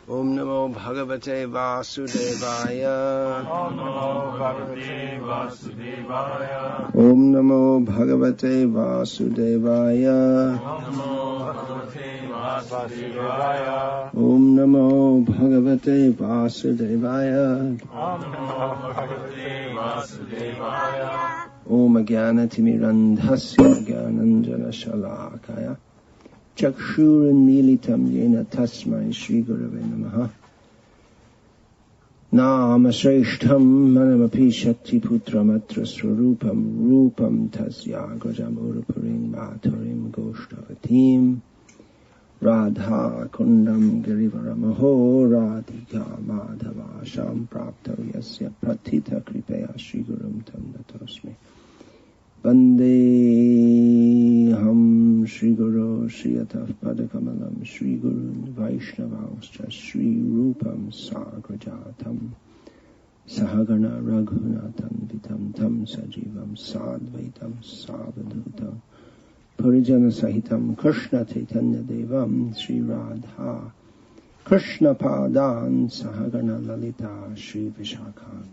Om Namo Bhagavate Vasudevaya. Om Namo Bhagavate Vasudevaya. Om Namo Bhagavate Vasudevaya. Om Namo Bhagavate Vasudevaya. Om Namo Bhagavate Vasudevaya. Om Namo Bhagavate Vasudevaya. Om Jnanatirmirandhasya Jnananjana Shalakaya Chakshurunmilitam Yena Tasmai Shri Gurave Namaha. Nama Shreshtham Manamapi Shakti Putram Atra Swarupam Rupam Tasya Gajamuruparim Bhaturim Goshtavatim Radha Kundam Girivaramaho Radhika Madhava Sham Prapto Yasya Pratita Kripeya Shri Gurum Tam Natosmi Vandeham Shri Guru Shri Ataf Padakamalam Shri Gurun Vaishnavauscha Shri Rupam Sagrajatam Sahagana Raghunatam Vitam Tam Sajivam Sadvaitam Savadhutam Purijana Sahitam Krishna Chaitanya Devam Shri Radha Krishna Padan Sahagana Lalita Shri Vishakha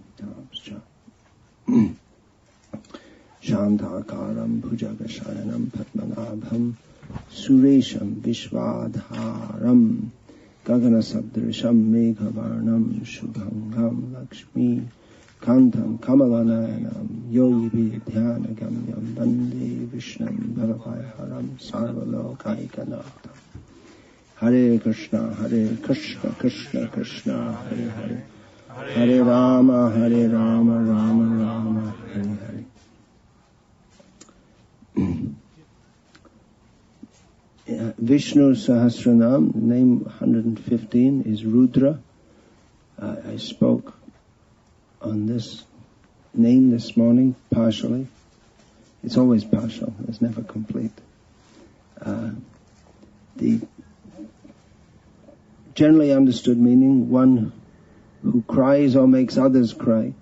Shantakaram Bhujagasayanam Padmanabham Suresham Vishwadharam Gagana Sabdrisham Meghavarnam Shubhangam Lakshmi Kantam Kamalanayanam Yogi Dhyanagamyam Vande Vishnam Bhavavayaharam Sarvalokaikanatha. Hare Krishna Krishna Krishna Hare Hare Hare Rama Rama Rama Hare Hare. Vishnu Sahasranama, name 115 is Rudrah. I spoke on this name this morning, partially. It's always partial, it's never complete. The generally understood meaning, one who cries or makes others cry.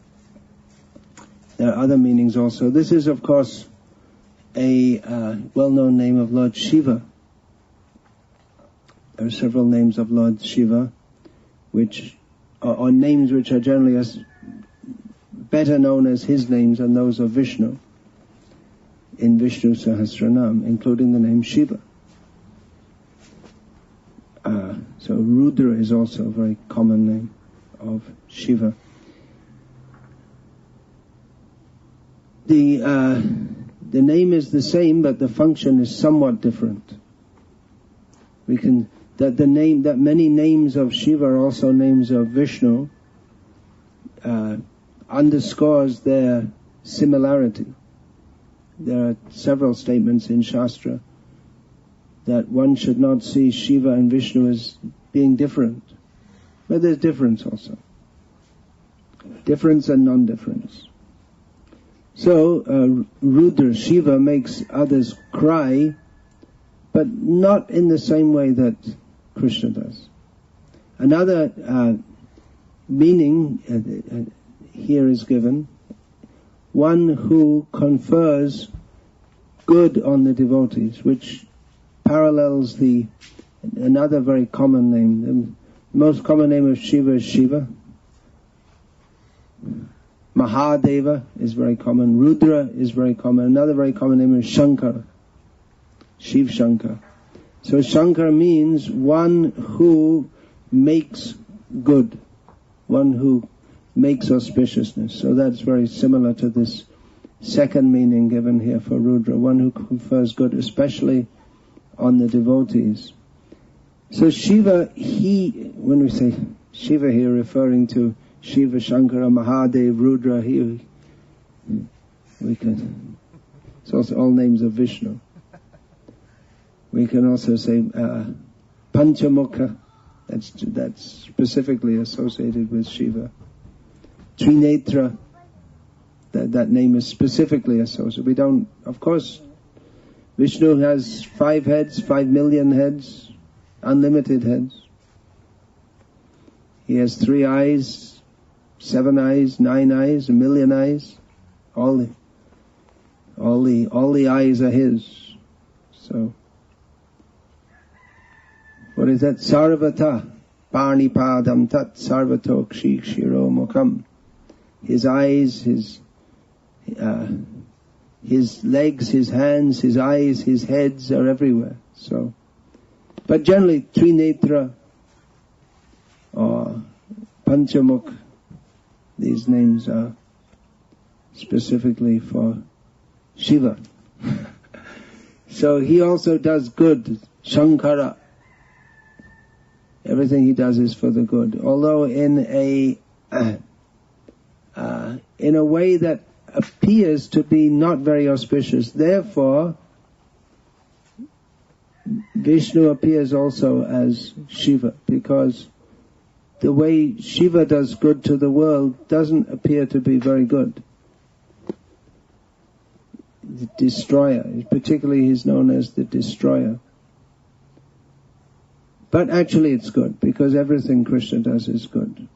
There are other meanings also. This is, of course, a well-known name of Lord Shiva. There are several names of Lord Shiva, which are names which are generally better known as his names than those of Vishnu in Vishnu Sahasranama, including the name Shiva. So Rudrah is also a very common name of Shiva. The name is the same, but the function is somewhat different. That many names of Shiva are also names of Vishnu underscores their similarity. There are several statements in Shastra that one should not see Shiva and Vishnu as being different. But there's difference also. Difference and non-difference. So, Rudrah, Shiva, makes others cry, but not in the same way that Krishna does. Another meaning here is given, one who confers good on the devotees, which parallels another very common name. The most common name of Shiva is Shiva. Mahadeva is very common. Rudrah is very common. Another very common name is Shankar. Shiv Shankar. So Shankar means one who makes good, one who makes auspiciousness. So that's very similar to this second meaning given here for Rudrah, one who confers good, especially on the devotees. So Shiva, when we say Shiva here, referring to Shiva, Shankara, Mahadev, Rudrah, it's also all names of Vishnu. We can also say Panchamukha, that's specifically associated with Shiva. Trinetra, that name is specifically associated. We don't, of course, Vishnu has 5 heads, 5 million heads, unlimited heads. He has 3 eyes, 7 eyes, 9 eyes, 1 million eyes. All the eyes are his. So, what is that? Sarvata. Parnipadam tat sarvatokshi shiro mukham. His eyes, his legs, his hands, his eyes, his heads are everywhere. So, but generally Trinetra or Panchamukh, these names are specifically for Shiva. So he also does good, Shankara. Everything he does is for the good, although in a way that appears to be not very auspicious. Therefore, Vishnu appears also as Shiva, because the way Shiva does good to the world doesn't appear to be very good. The destroyer, particularly he's known as the destroyer. But actually it's good, because everything Krishna does is good.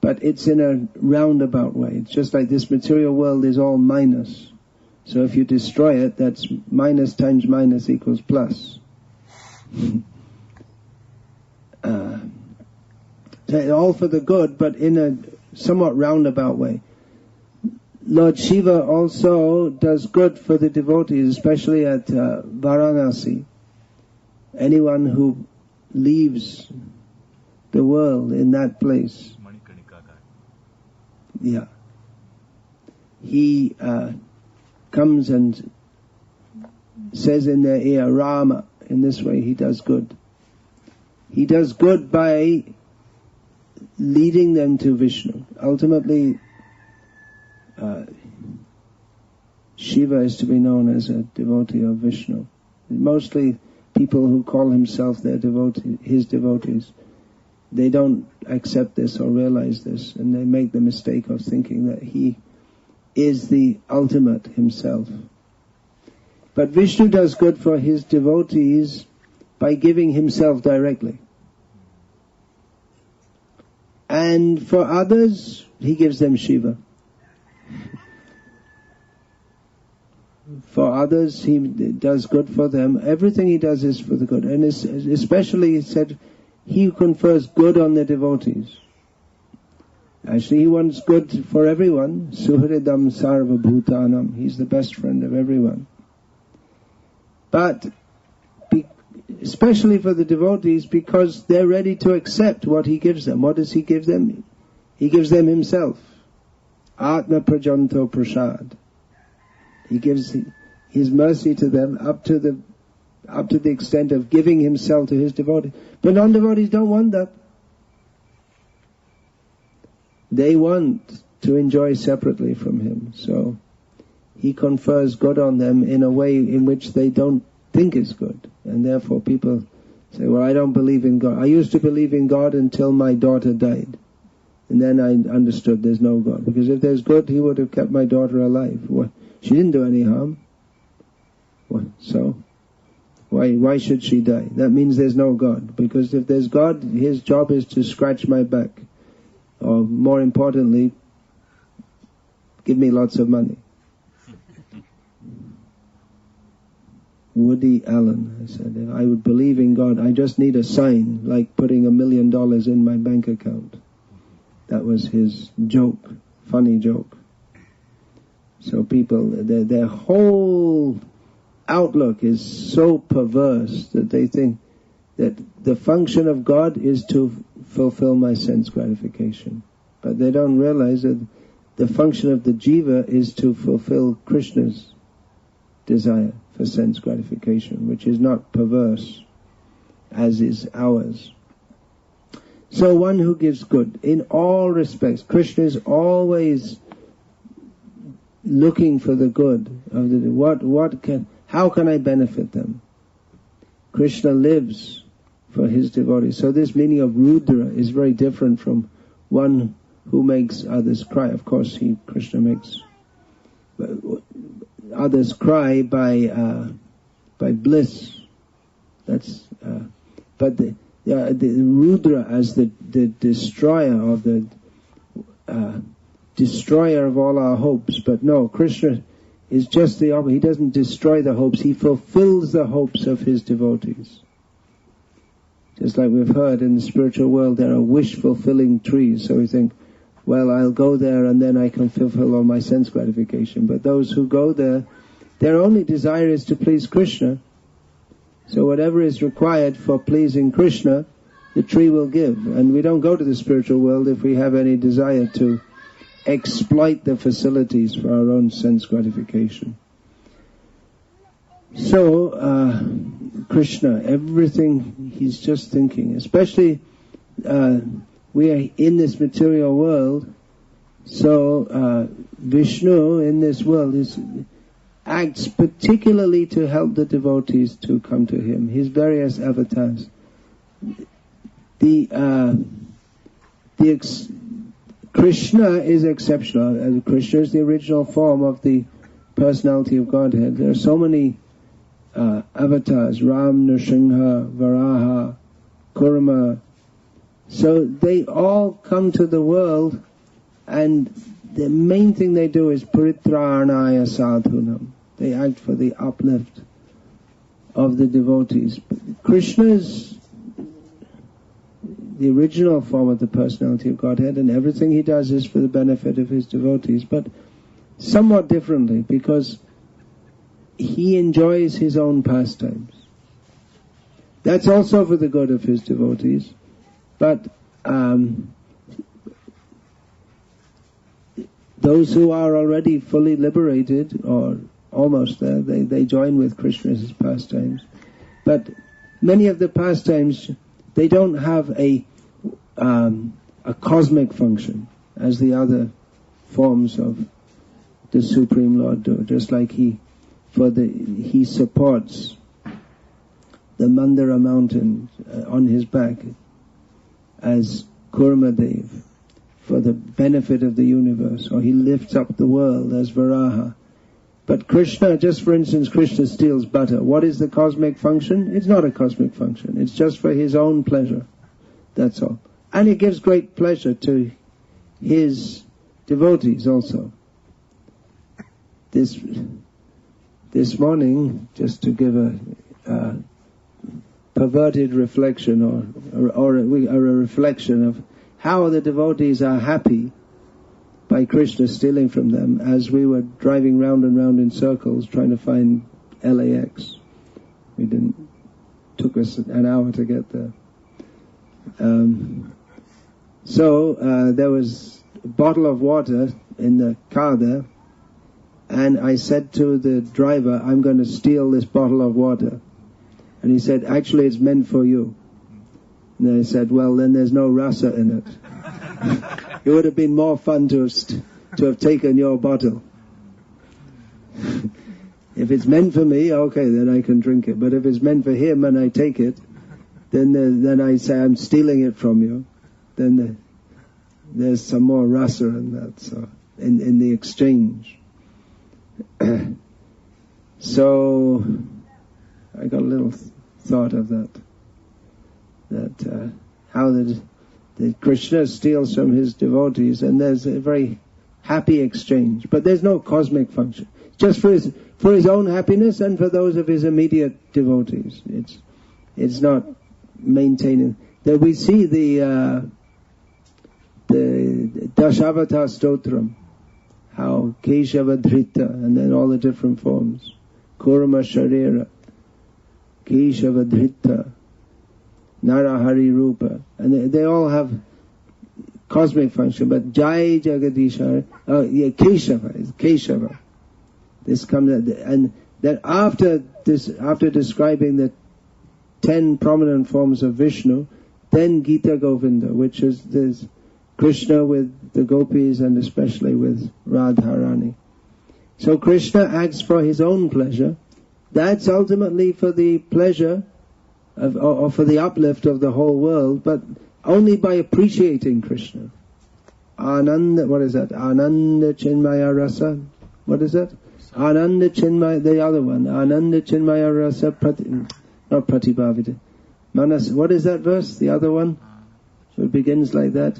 But it's in a roundabout way. It's just like this material world is all minus. So if you destroy it, that's minus times minus equals plus. All for the good, but in a somewhat roundabout way. Lord Shiva also does good for the devotees, especially at Varanasi. Anyone who leaves the world in that place, yeah, he comes and says in their ear, Rama. In this way he does good. He does good by leading them to Vishnu. Ultimately, Shiva is to be known as a devotee of Vishnu. Mostly people who call himself their devotee, his devotees, they don't accept this or realize this, and they make the mistake of thinking that he is the ultimate himself. But Vishnu does good for his devotees by giving himself directly. And for others, he gives them Shiva. For others, he does good for them. Everything he does is for the good. And especially, he said, he who confers good on the devotees. Actually, he wants good for everyone. Suhridam sarva bhutanam. He's the best friend of everyone. But especially for the devotees, because they're ready to accept what he gives them. What does he give them? He gives them himself. Atma prajanto prasad. He gives his mercy to them up to the extent of giving himself to his devotees. But non-devotees don't want that. They want to enjoy separately from him. So he confers good on them in a way in which they don't think is good. And therefore people say, well, I don't believe in God. I used to believe in God until my daughter died. And then I understood there's no God. Because if there's good, he would have kept my daughter alive. She didn't do any harm. So why should she die? That means there's no God. Because if there's God, his job is to scratch my back. Or more importantly, give me lots of money. Woody Allen, I said, if I would believe in God, I just need a sign, like putting $1 million in my bank account. That was his joke, funny joke. So people, their whole outlook is so perverse that they think that the function of God is to fulfill my sense gratification. But they don't realize that the function of the jiva is to fulfill Krishna's desire for sense gratification, which is not perverse as is ours. So one who gives good in all respects. Krishna is always looking for the good of the how can I benefit them? Krishna lives for his devotees. So this meaning of Rudrah is very different from one who makes others cry. Of course, Krishna makes others cry by bliss. That's but the Rudrah as the destroyer of the destroyer of all our hopes. But no, Krishna is just the opposite. He doesn't destroy the hopes. He fulfills the hopes of his devotees. Just like we've heard in the spiritual world, there are wish-fulfilling trees. So we think, well, I'll go there and then I can fulfill all my sense gratification. But those who go there, their only desire is to please Krishna. So whatever is required for pleasing Krishna, the tree will give. And we don't go to the spiritual world if we have any desire to exploit the facilities for our own sense gratification. So, Krishna, everything he's just thinking, especially we are in this material world, so Vishnu in this world acts particularly to help the devotees to come to him, his various avatars. Krishna is exceptional. Krishna is the original form of the personality of Godhead. There are so many avatars, Ram, Nrsimha, Varaha, Kurma. So they all come to the world, and the main thing they do is paritranaya sadhunam. They act for the uplift of the devotees. Krishna is the original form of the personality of Godhead, and everything he does is for the benefit of his devotees, but somewhat differently, because he enjoys his own pastimes. That's also for the good of his devotees, but those who are already fully liberated, or almost there, they join with Krishna's pastimes. But many of the pastimes, they don't have a cosmic function as the other forms of the Supreme Lord do. Just like he supports the Mandara mountain on his back as Kurmadev for the benefit of the universe, or he lifts up the world as Varaha. But Krishna, just for instance, Krishna steals butter. What is the cosmic function? It's not a cosmic function. It's just for his own pleasure. That's all. And it gives great pleasure to his devotees also. This morning, just to give a perverted reflection or a reflection of how the devotees are happy by Krishna stealing from them, as we were driving round and round in circles trying to find LAX. Took us an hour to get there. So there was a bottle of water in the car there, and I said to the driver, I'm going to steal this bottle of water. And he said, actually it's meant for you. And I said, well, then there's no rasa in it. It would have been more fun to have taken your bottle. If it's meant for me, okay, then I can drink it. But if it's meant for him and I take it, then I say I'm stealing it from you. Then there's some more rasa in that, so in the exchange. So I got a little thought of that how the Krishna steals from his devotees, and there's a very happy exchange. But there's no cosmic function. Just for his own happiness and for those of his immediate devotees. It's not maintaining. That we see the Dashavata Stotram, how Keshava Dhrita, and then all the different forms. Kurma Sharira, Keshava Dhrita, Narahari Rupa, and they all have cosmic function. But Jai Jagadishar, Keshava. This comes, and then after describing the 10 prominent forms of Vishnu, then Gita Govinda, which is this Krishna with the gopis and especially with Radharani. So Krishna acts for his own pleasure. That's ultimately for the pleasure or for the uplift of the whole world, but only by appreciating Krishna. Ananda, what is that? Ananda Chinmaya Rasa. What is that? Ananda Chinmaya, the other one. Ananda Chinmaya Rasa, not Pratibhavita. Manas, what is that verse? The other one? So it begins like that.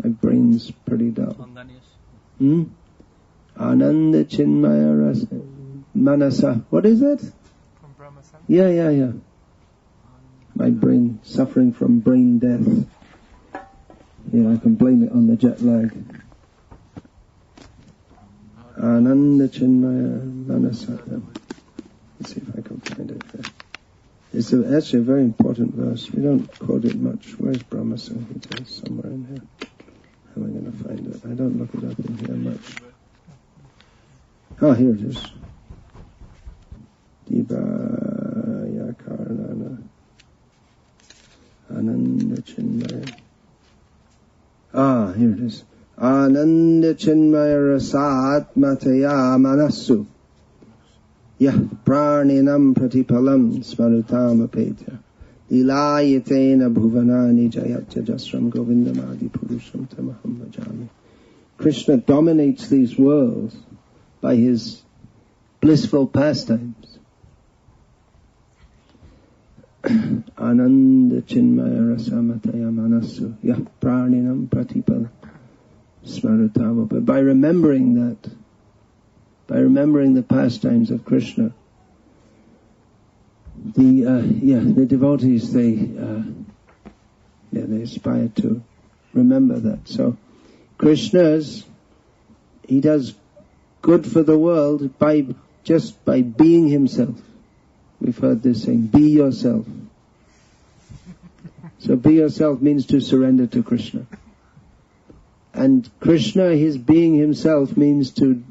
My brain's pretty dull. Ananda Chinmaya Rasa. Manasa. What is that? From Brahma. Yeah. My brain suffering from brain death. Yeah, I can blame it on the jet lag. Ananda Chinmaya Manasata. Let's see if I can find it there. It's actually a very important verse. We don't quote it much. Where's Brahma Samhita? It's somewhere in here. How am I going to find it? I don't look it up in here much. Oh, here it is. Dibaya Karnana Ananda Chinmaya. Here it is. Ananda Chinmaya Rasat Mataya Manasu Yah Praninam Pratipalam Smarutam Apetya Lilayatena Bhuvanani Jayatya Jasram Govindamadi Purusham Tamaham Bhajami. Krishna dominates these worlds by his blissful pastimes. Ananda Chinmaya Rasamataya Manasu Yah Praninam Pratipalam Smarutam. But by remembering that, by remembering the pastimes of Krishna, the devotees, they aspire to remember that. So Krishna's, he does good for the world by being himself. We've heard this saying, be yourself. So be yourself means to surrender to Krishna. And Krishna, his being himself, means to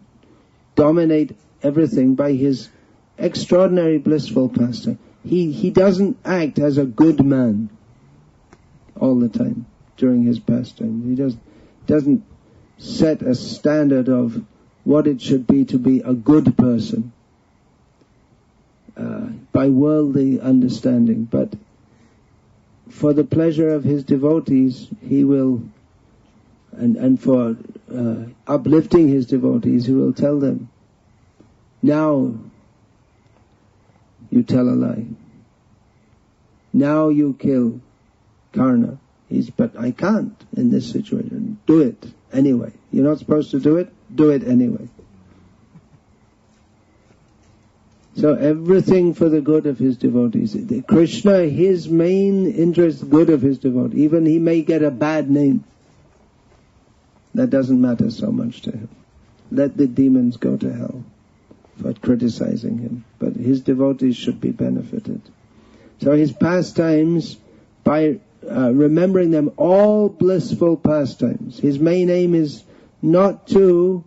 dominate everything by his extraordinary blissful pastime. He doesn't act as a good man all the time during his pastime. He doesn't set a standard of what it should be to be a good person by worldly understanding. But for the pleasure of his devotees, he will, and for uplifting his devotees, he will tell them, now you tell a lie. Now you kill Karna. But I can't in this situation. Do it anyway. You're not supposed to do it anyway. So everything for the good of his devotees. Krishna, his main interest, good of his devotees. Even he may get a bad name. That doesn't matter so much to him. Let the demons go to hell for criticizing him. But his devotees should be benefited. So his pastimes, by remembering them, all blissful pastimes. His main aim is not to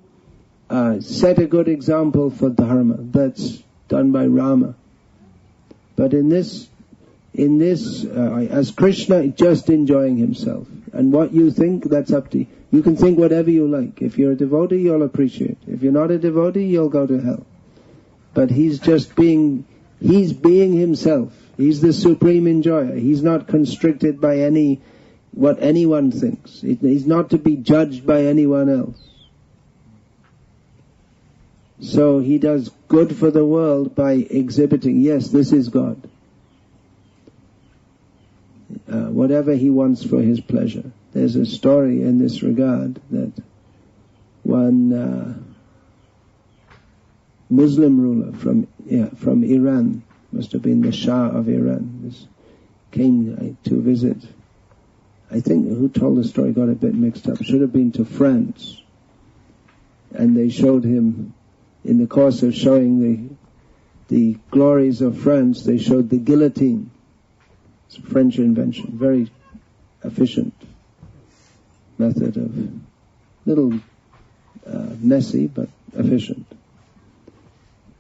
set a good example for dharma. That's done by Rama. But in this, as Krishna, just enjoying himself. And what you think, that's up to you. You can think whatever you like. If you're a devotee, you'll appreciate. If you're not a devotee, you'll go to hell. But he's being himself. He's the supreme enjoyer. He's not constricted by what anyone thinks. He's not to be judged by anyone else. So he does good for the world by exhibiting, yes, this is God. Whatever he wants for his pleasure. There's a story in this regard that one Muslim ruler from Iran, must have been the Shah of Iran, came to visit. I think who told the story got a bit mixed up. Should have been to France. And they showed him, in the course of showing the glories of France, they showed the guillotine. It's a French invention, very efficient method of, little messy but efficient.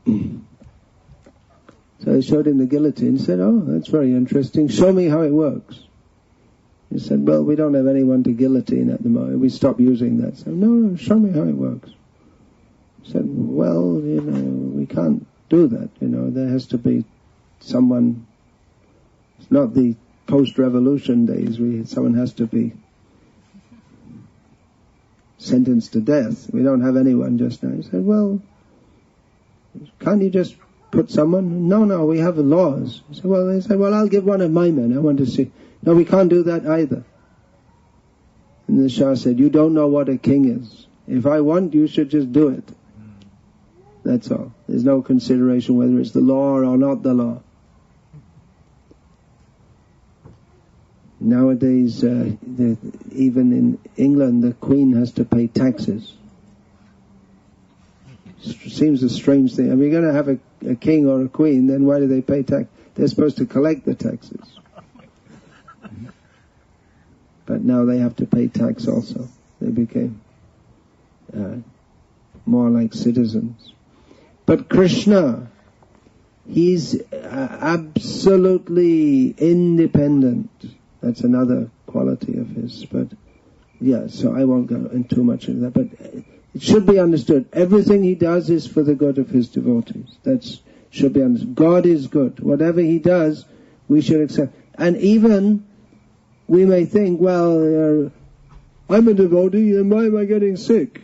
So they showed him the guillotine. He said, oh, that's very interesting. Show me how it works. He said, well, we don't have anyone to guillotine at the moment. We stopped using that. So, no, show me how it works. He said, well, we can't do that. There has to be someone. It's not the post-revolution days. Someone has to be sentenced to death. We don't have anyone just now. He said, well, can't you just put someone? No, we have laws. He said, well, I'll give one of my men. I want to see. No, we can't do that either. And the Shah said, you don't know what a king is. If I want, you should just do it. That's all. There's no consideration whether it's the law or not the law. Nowadays, even in England, the Queen has to pay taxes. Seems a strange thing. I mean, you're going to have a king or a queen, then why do they pay tax? They're supposed to collect the taxes. But now they have to pay tax also. They became more like citizens. But Krishna, he's absolutely independent. That's another quality of his. But yeah, so I won't go into too much into that. But it should be understood. Everything he does is for the good of his devotees. That should be understood. God is good. Whatever he does, we should accept. And even we may think, well, I'm a devotee, and why am I getting sick?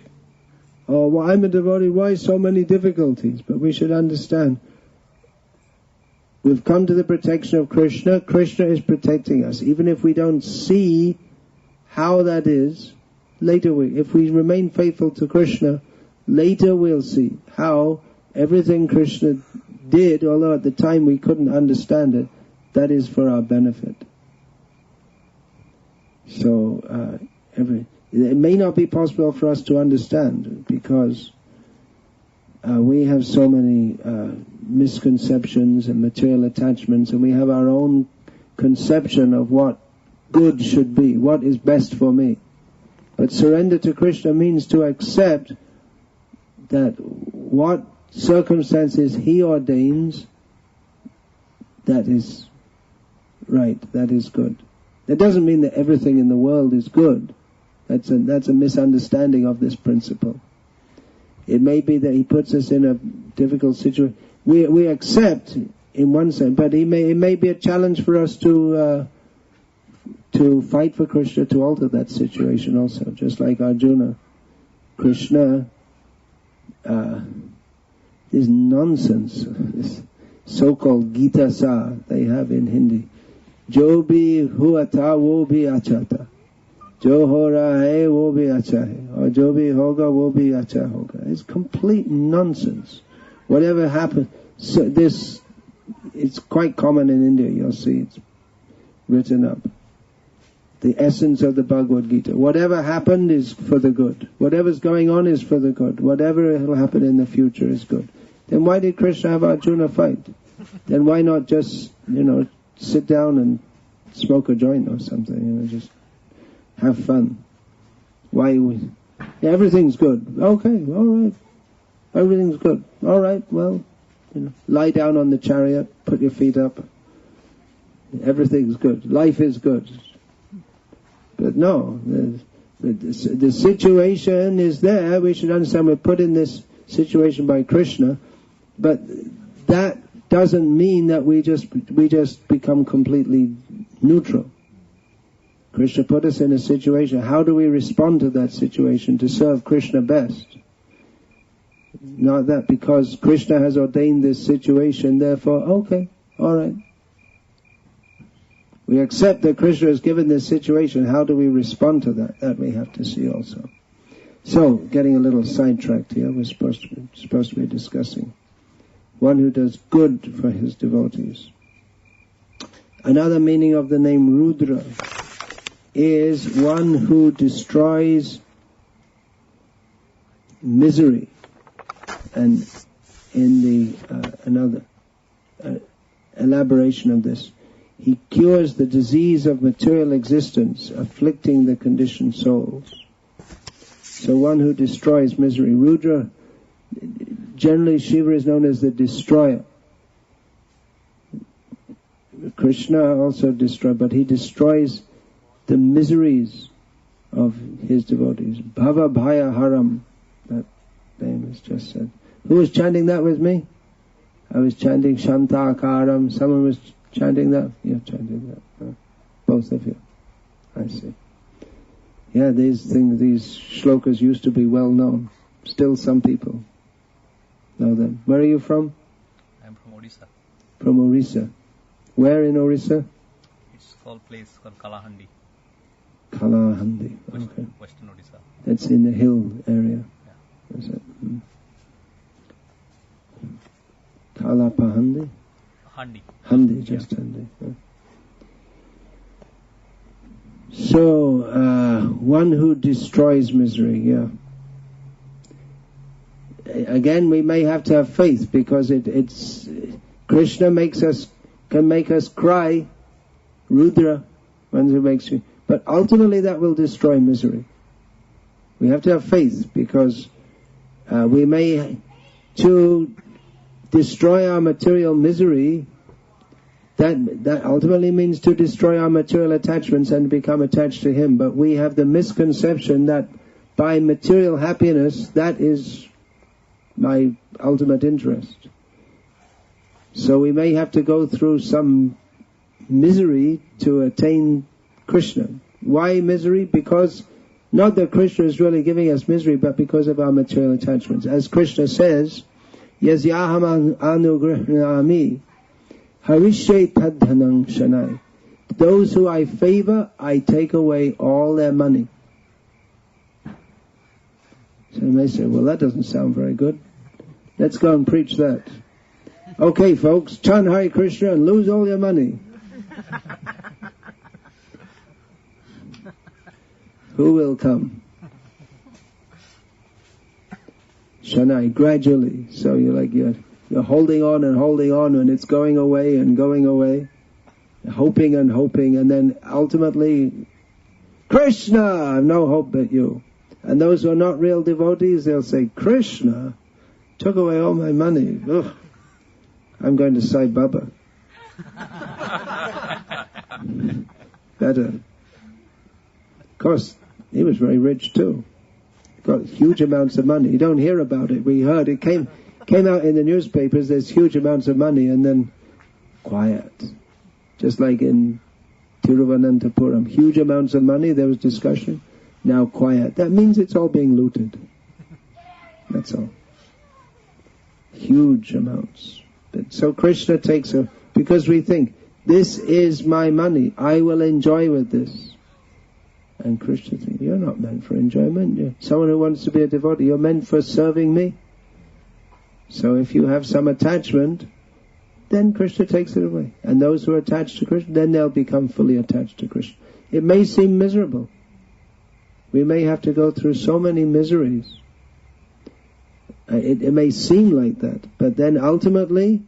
Or well, I'm a devotee, why so many difficulties? But we should understand, we've come to the protection of Krishna. Krishna is protecting us. Even if we don't see how that is, later if we remain faithful to Krishna, later we'll see how everything Krishna did, although at the time we couldn't understand it, that is for our benefit. So, it may not be possible for us to understand because we have so many misconceptions and material attachments, and we have our own conception of what good should be, what is best for me. But surrender to Krishna means to accept that what circumstances he ordains, that is right, that is good. That doesn't mean that everything in the world is good. That's a misunderstanding of this principle. It may be that he puts us in a difficult situation. We accept in one sense, but it may be a challenge for us to fight for Krishna to alter that situation also. Just like Arjuna, Krishna is nonsense. This so-called Gatas they have in Hindi. Jo bhi hua tha wo bhi acha tha. Jo ho raha hai wo bhi acha hai. Or jo bhi hoga wo bhi acha hoga. It's complete nonsense. Whatever happens, so it's quite common in India, you'll see it's written up. The essence of the Bhagavad Gita. Whatever happened is for the good. Whatever's going on is for the good. Whatever will happen in the future is good. Then why did Krishna have Arjuna fight? Then why not just, sit down and smoke a joint or something, just have fun? Everything's good. Okay, alright. Everything's good. Alright, well, lie down on the chariot, put your feet up. Everything's good. Life is good. But no, the situation is there. We should understand we're put in this situation by Krishna, but that doesn't mean that we just become completely neutral. Krishna put us in a situation. How do we respond to that situation to serve Krishna best? Not that because Krishna has ordained this situation, therefore, okay, alright. We accept that Krishna has given this situation. How do we respond to that? That we have to see also. So, getting a little sidetracked here, we're supposed to be discussing one who does good for his devotees. Another meaning of the name Rudrah is one who destroys misery. And in the another elaboration of this, he cures the disease of material existence, afflicting the conditioned souls. So one who destroys misery. Rudrah, generally Shiva is known as the destroyer. Krishna also destroys, but he destroys the miseries of his devotees. Bhava Bhaya Haram, that name is just said. Who was chanting that with me? I was chanting Shantakaram. Someone was chanting that? You're chanting that. Both of you. I see. Yeah, these shlokas used to be well known. Still some people know them. Where are you from? I'm from Odisha. From Orissa. Where in Orissa? It's called place called Kalahandi. Kalahandi. Okay. Western Odisha. That's in the hill area. Yeah. Is it? Kalapahandi? Handi. Handi, just Handi. So, one who destroys misery, yeah. Again, we may have to have faith, because it's Krishna can make us cry, Rudrah, one who makes you, but ultimately that will destroy misery. We have to have faith, because we may, to destroy our material misery, that ultimately means to destroy our material attachments and become attached to Him. But we have the misconception that by material happiness, that is my ultimate interest. So we may have to go through some misery to attain Krishna. Why misery? Because not that Krishna is really giving us misery, but because of our material attachments. As Krishna says, Yasyaham anugrihnami harishe tadhanam shanai. Those who I favor, I take away all their money. So you may say, well, that doesn't sound very good. Let's go and preach that. Okay, folks, chant Hare Krishna and lose all your money. Who will come? Shanai, gradually. So you're holding on and it's going away and going away, hoping and hoping, and then ultimately, Krishna, I've no hope but you. And those who are not real devotees, they'll say, Krishna took away all my money. Ugh, I'm going to Sai Baba. Better. Of course, he was very rich too. Got huge amounts of money. You don't hear about it. We heard it came out in the newspapers. There's huge amounts of money, and then quiet. Just like in Tiruvananthapuram, huge amounts of money. There was discussion. Now quiet. That means it's all being looted. That's all. Huge amounts. So Krishna takes her because we think, this is my money. I will enjoy with this. And Krishna thinks, you're not meant for enjoyment. You're someone who wants to be a devotee. You're meant for serving me. So if you have some attachment, then Krishna takes it away. And those who are attached to Krishna, then they'll become fully attached to Krishna. It may seem miserable. We may have to go through so many miseries. It may seem like that, but then ultimately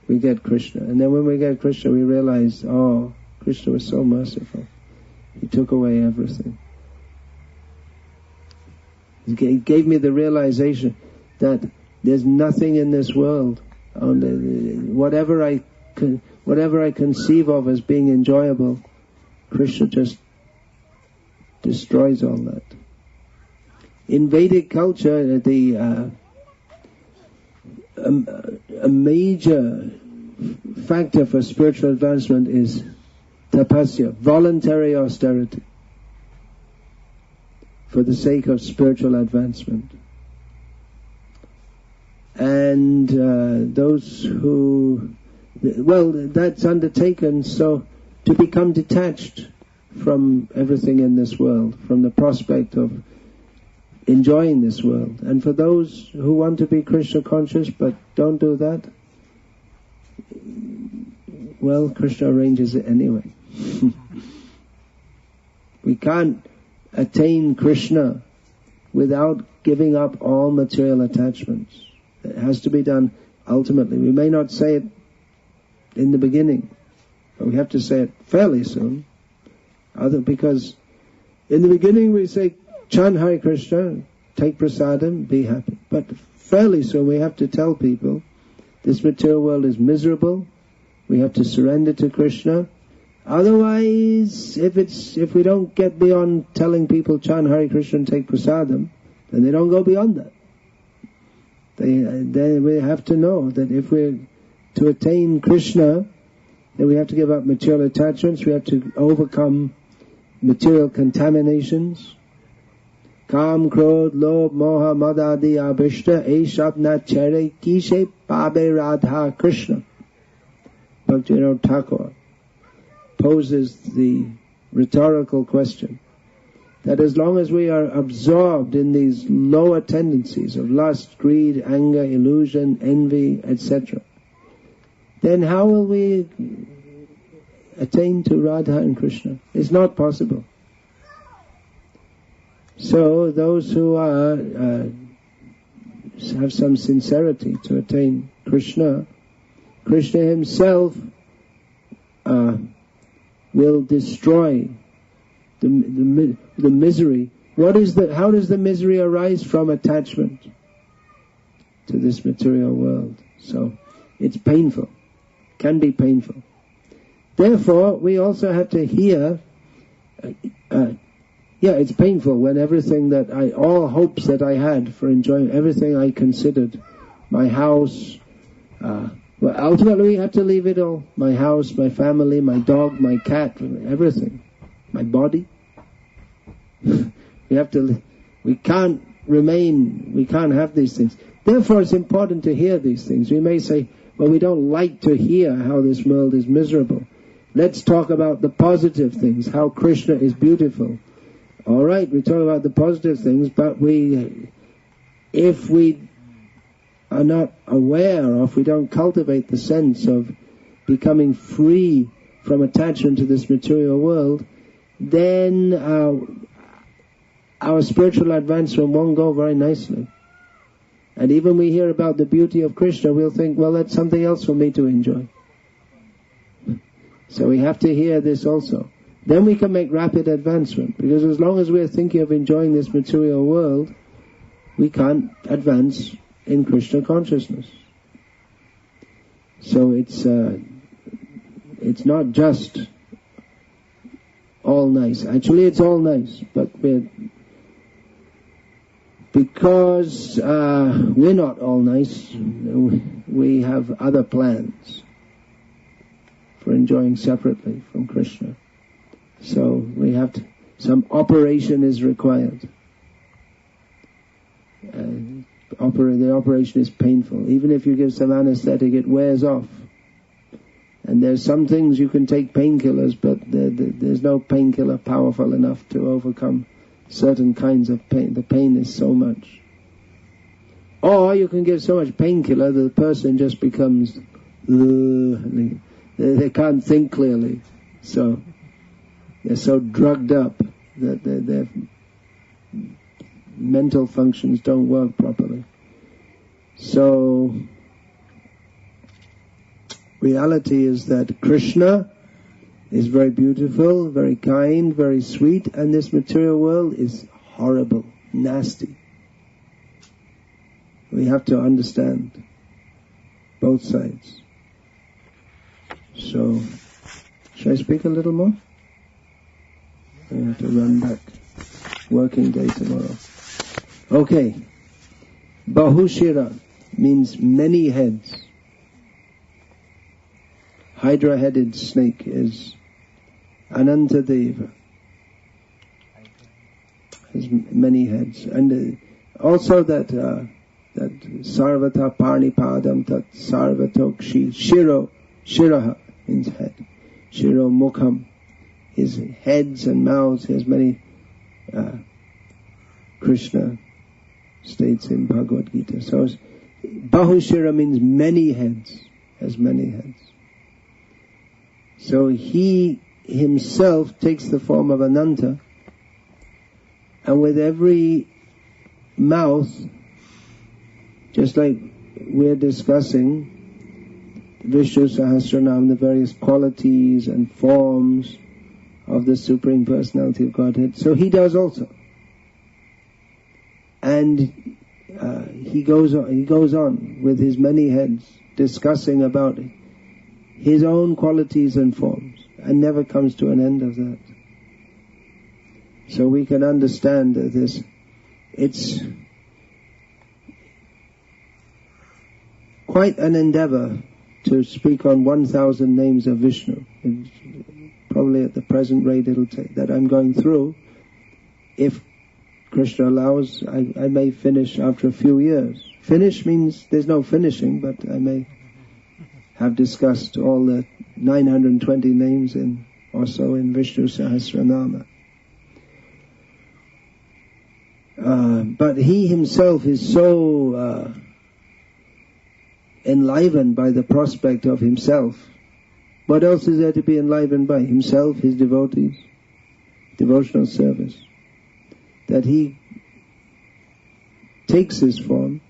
we get Krishna. And then when we get Krishna, we realize, oh, Krishna was so merciful. He took away everything. He gave me the realization that there's nothing in this world. Whatever I conceive of as being enjoyable, Krishna just destroys all that. In Vedic culture, a major factor for spiritual advancement is tapasya, voluntary austerity, for the sake of spiritual advancement. And those who, that's undertaken so to become detached from everything in this world, from the prospect of enjoying this world. And for those who want to be Krishna conscious but don't do that, well, Krishna arranges it anyway. We can't attain Krishna without giving up all material attachments. It has to be done ultimately. We may not say it in the beginning, but we have to say it fairly soon. Because in the beginning we say, chant Hare Krishna, take prasadam, be happy. But fairly soon we have to tell people, this material world is miserable, we have to surrender to Krishna. Otherwise, if we don't get beyond telling people chant Hare Krishna and take prasadam, then they don't go beyond that. Then we have to know that if we're to attain Krishna, then we have to give up material attachments, we have to overcome material contaminations. Kam, Krodh, Lobh, Moha, Mad Adi, Abhishta, Eshab na Chere, Kishe, Pabe Radha Krishna. Bhaktivinoda Thakur poses the rhetorical question that as long as we are absorbed in these lower tendencies of lust, greed, anger, illusion, envy, etc., then how will we attain to Radha and Krishna. It's not possible. So those who are have some sincerity to attain Krishna, Krishna himself will destroy the misery. How does the misery arise? From attachment to this material world. So it's painful, can be painful. Therefore, we also have to hear, it's painful when everything all hopes that I had for enjoying, everything I considered, my house, ultimately we have to leave it all. My house, my family, my dog, my cat, everything. My body. We can't have these things. Therefore it's important to hear these things. We may say, well, we don't like to hear how this world is miserable. Let's talk about the positive things, how Krishna is beautiful. All right, we talk about the positive things, but if we are not aware, or if we don't cultivate the sense of becoming free from attachment to this material world, then our spiritual advancement won't go very nicely. And even we hear about the beauty of Krishna, we'll think, well, that's something else for me to enjoy. So we have to hear this also. Then we can make rapid advancement, because as long as we're thinking of enjoying this material world, we can't advance in Krishna consciousness. So it's not just all nice. Actually, it's all nice, but because we're not all nice, we have other plans for enjoying separately from Krishna. So we have to, some operation is required. The operation is painful. Even if you give some anesthetic, it wears off. And there's some things you can take painkillers, but there's no painkiller powerful enough to overcome certain kinds of pain. The pain is so much. Or you can give so much painkiller that the person just becomes, they can't think clearly. So they're so drugged up that their mental functions don't work properly. So reality is that Krishna is very beautiful, very kind, very sweet, and this material world is horrible, nasty. We have to understand both sides. So, should I speak a little more? I have to run back. Working day tomorrow. Okay. Bahusirah means many heads. Hydra-headed snake is Anantadeva. Has many heads. And also that Sarvata Parnipadam Tat Sarvatokshi Shiraha means head. Shiro Mukham. His heads and mouths, he has many, Krishna states in Bhagavad Gita. So Bahusirah means many heads, has many heads. So he himself takes the form of Ananta, and with every mouth, just like we're discussing Vishnu Sahasranama, the various qualities and forms of the Supreme Personality of Godhead, so he does also. And he goes on with his many heads, discussing about his own qualities and forms, and never comes to an end of that. So we can understand this. It's quite an endeavor to speak on 1,000 names of Vishnu. Probably at the present rate it'll take that I'm going through. If Krishna allows, I may finish after a few years. Finish means there's no finishing, but I may have discussed all the 920 names or so in Vishnu Sahasranama. But he himself is so enlivened by the prospect of himself What else is there to be enlivened by? Himself, his devotees, devotional service. That he takes this form,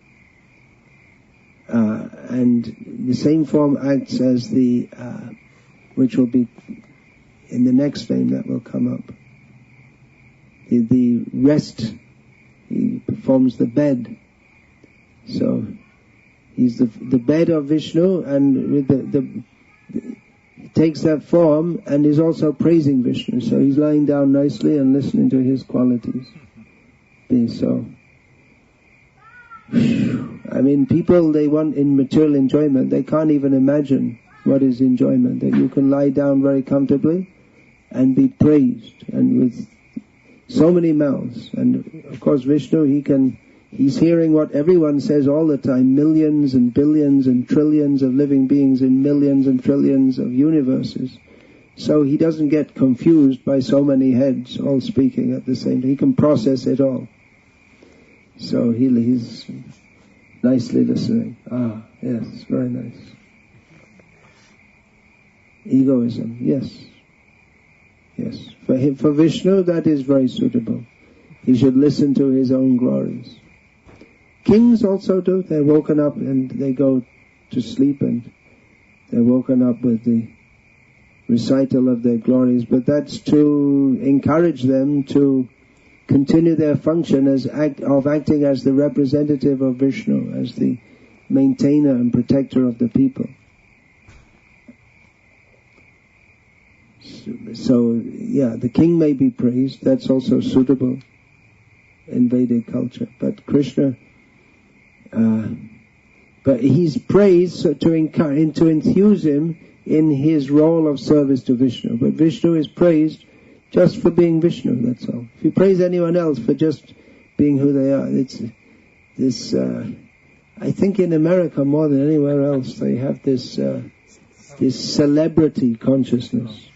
and the same form acts as the, which will be in the next name that will come up. The rest, he performs the bed. So he's the bed of Vishnu, and with he takes that form and is also praising Vishnu. So he's lying down nicely and listening to his qualities. So, I mean, people, they want in material enjoyment, they can't even imagine what is enjoyment. That you can lie down very comfortably and be praised, and with so many mouths. And of course Vishnu, he's hearing what everyone says all the time, millions and billions and trillions of living beings in millions and trillions of universes. So he doesn't get confused by so many heads all speaking at the same time. He can process it all. So he's nicely listening. Ah, yes, very nice. Egoism, yes. Yes, for Vishnu that is very suitable. He should listen to his own glories. Kings also do. They're woken up and they go to sleep, and they're woken up with the recital of their glories. But that's to encourage them to continue their function of acting as the representative of Vishnu, as the maintainer and protector of the people. So, yeah, the king may be praised. That's also suitable in Vedic culture. But Krishna, but he's praised to enthuse him in his role of service to Vishnu. But Vishnu is praised just for being Vishnu, that's all. If you praise anyone else for just being who they are, it's this, I think in America more than anywhere else, they have this celebrity consciousness.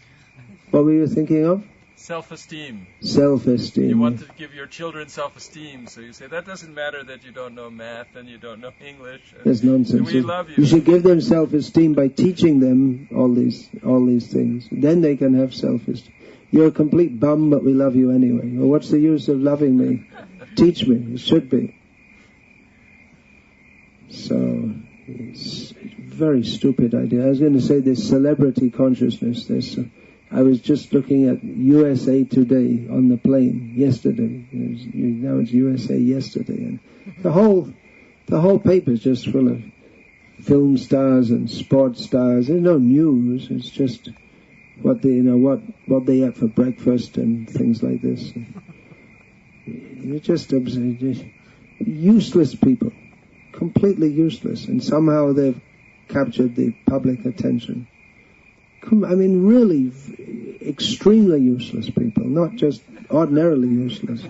What were you thinking of? Self-esteem. Self-esteem. You want to give your children self-esteem, so you say, that doesn't matter that you don't know math and you don't know English. That's nonsense. We love you. You should give them self-esteem by teaching them all these things. Then they can have self-esteem. You're a complete bum, but we love you anyway. Well, what's the use of loving me? Teach me. It should be. So, it's a very stupid idea. I was going to say this celebrity consciousness. I was just looking at USA Today on the plane yesterday. Now it's USA Yesterday, and the whole paper is just full of film stars and sports stars. There's no news. It's just what they they ate for breakfast and things like this. You're just useless people, completely useless, and somehow they've captured the public attention. I mean, really, extremely useless people, not just ordinarily useless.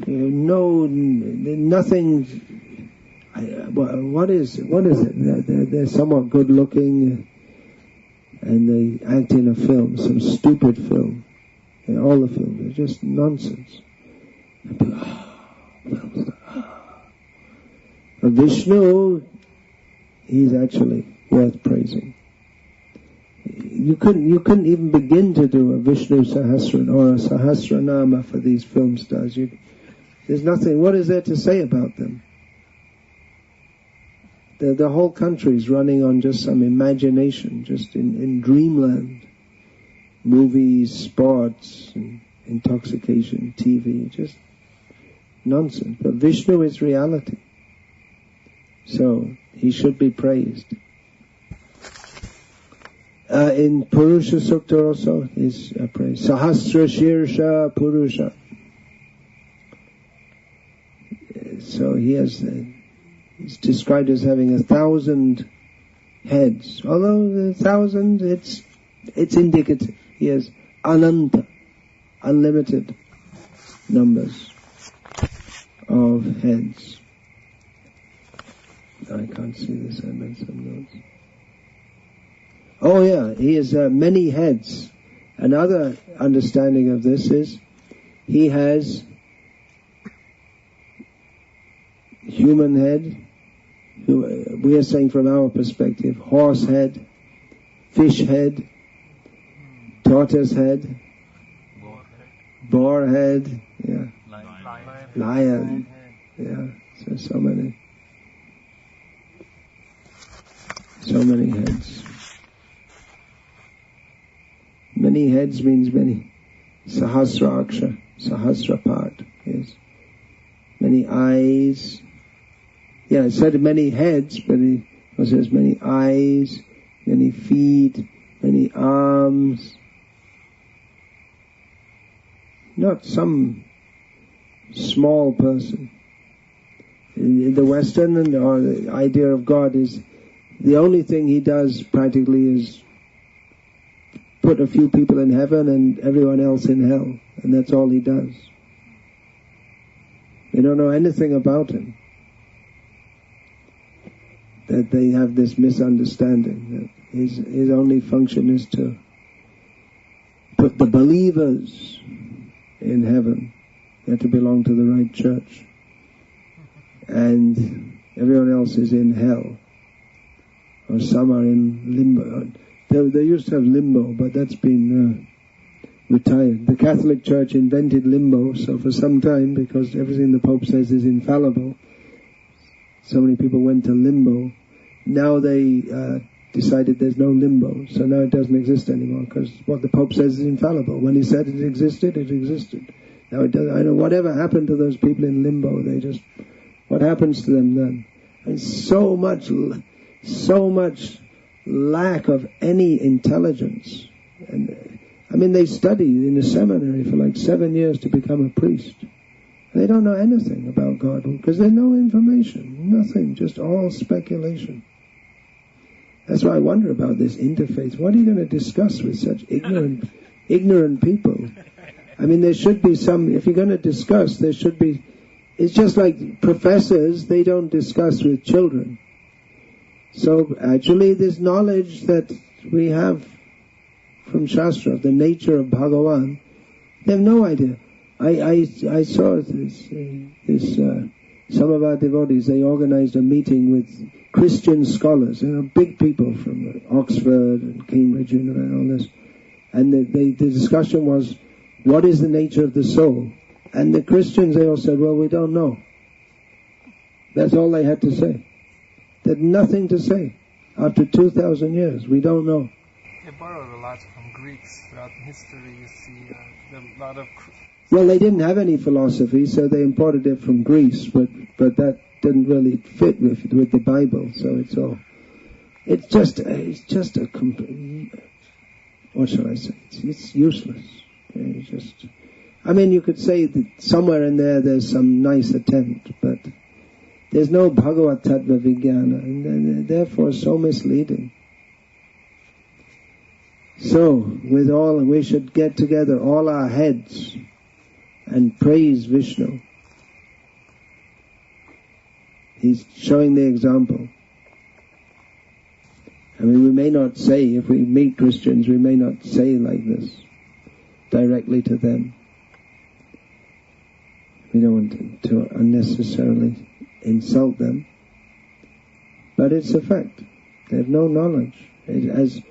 Nothing. What is it? They're somewhat good looking, and they act in a film, some stupid film. All the films are just nonsense. Vishnu, he's actually worth praising. You couldn't even begin to do a Vishnu Sahasranama or a Sahasranama for these film stars. There's nothing. What is there to say about them? The whole country's running on just some imagination, just in dreamland. Movies, sports, and intoxication, TV, just nonsense. But Vishnu is reality. So, he should be praised. In Purusha Sukta also is praised. Sahasra Shirsha Purusha. So he's described as having 1,000 heads. Although the 1,000, it's indicative. He has ananta, unlimited numbers of heads. I can't see this, I made some notes. Oh yeah, he has many heads. Another understanding of this is he has human head, We are saying from our perspective, horse head, fish head, tortoise head, boar head, yeah, lion, yeah, so many heads. Many heads means many. Sahasra aksha, sahasra part, yes. Many eyes. Yeah, it said many heads, but it also says many eyes, many feet, many arms. Not some small person. In the Western or the idea of God is the only thing he does practically is put a few people in heaven and everyone else in hell, and that's all he does. They don't know anything about him. That they have this misunderstanding that his only function is to put the believers in heaven. They have to belong to the right church. And everyone else is in hell. Or some are in limbo. They used to have limbo, but that's been retired. The Catholic Church invented limbo, so for some time, because everything the Pope says is infallible, so many people went to limbo. Now they decided there's no limbo, so now it doesn't exist anymore, because what the Pope says is infallible. When he said it existed, it existed. Now it doesn't. I know whatever happened to those people in limbo. What happens to them then? And so much lack of any intelligence. And I mean, they studied in a seminary for like 7 years to become a priest. They don't know anything about God because there's no information, nothing, just all speculation. That's why I wonder about this interfaith. What are you going to discuss with such ignorant people? I mean, there should be some, if you're going to discuss, there should be, it's just like professors, they don't discuss with children. So actually this knowledge that we have from Shastra, the nature of Bhagavan, they have no idea. I saw this some of our devotees, they organized a meeting with Christian scholars, big people from Oxford and Cambridge and all this. And the discussion was, what is the nature of the soul? And the Christians, they all said, well, we don't know. That's all they had to say. They had nothing to say. After 2,000 years, we don't know. They borrowed a lot from Greeks throughout history. You see a lot of... Well, they didn't have any philosophy, so they imported it from Greece, but that didn't really fit with the Bible. So it's just a complete, what shall I say? It's useless. It's just, I mean, you could say that somewhere in there's some nice attempt, but there's no Bhagavad Tattva Vijnana, and therefore so misleading. So, we should get together all our heads and praise Vishnu. He's showing the example. I mean, we may not say, if we meet Christians, we may not say like this directly to them. We don't want to unnecessarily insult them. But it's a fact. They have no knowledge. As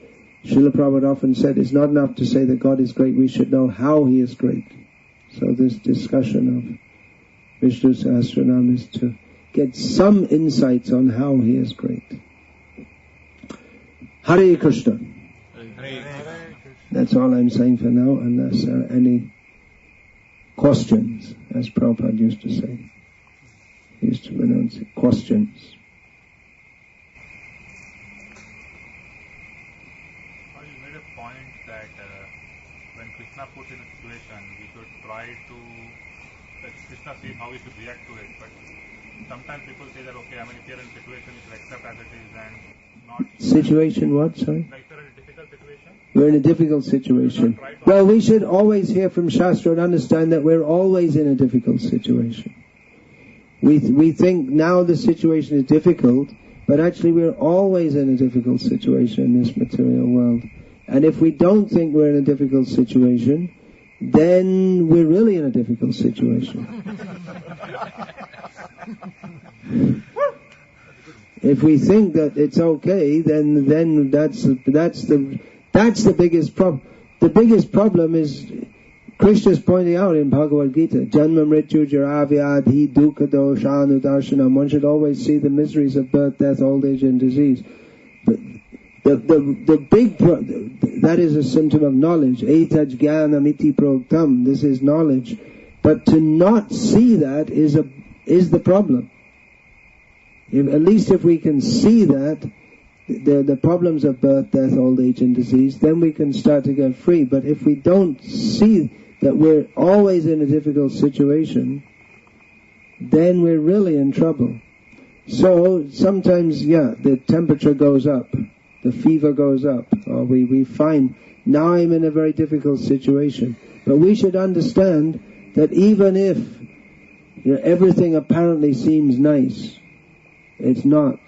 Srila Prabhupada often said, it's not enough to say that God is great, we should know how He is great. So this discussion of Vishnu Sahasranama is to get some insights on how He is great. Hare Krishna. That's all I'm saying for now, unless there are any questions, as Prabhupada used to say. He used to pronounce it, questions. You made a point that when Krishna puts in a situation, we should try to, let Krishna see how we should react to it. But sometimes people say that, okay, I mean, if you're in a situation, you should accept as it is and not... Situation what, sorry? Like if you're in a difficult situation. We're in a difficult situation. Well, we should always hear from Shastra and understand that we're always in a difficult situation. We think now the situation is difficult, but actually we're always in a difficult situation in this material world. And if we don't think we're in a difficult situation, then we're really in a difficult situation. If we think that it's okay, then that's the biggest problem. The biggest problem is Krishna's pointing out in Bhagavad Gita, Janma Mrityu Jara Vyadhi Dukkha Doshanu Darshanam. One should always see the miseries of birth, death, old age and disease. But the big that is a symptom of knowledge. Etaj Jnanam iti proktam. This is knowledge. But to not see that is the problem. At least if we can see that, the problems of birth, death, old age and disease, then we can start to get free. But if we don't see that we're always in a difficult situation, then we're really in trouble. So sometimes, the temperature goes up, the fever goes up, or we find, now I'm in a very difficult situation. But we should understand that even if everything apparently seems nice, it's not.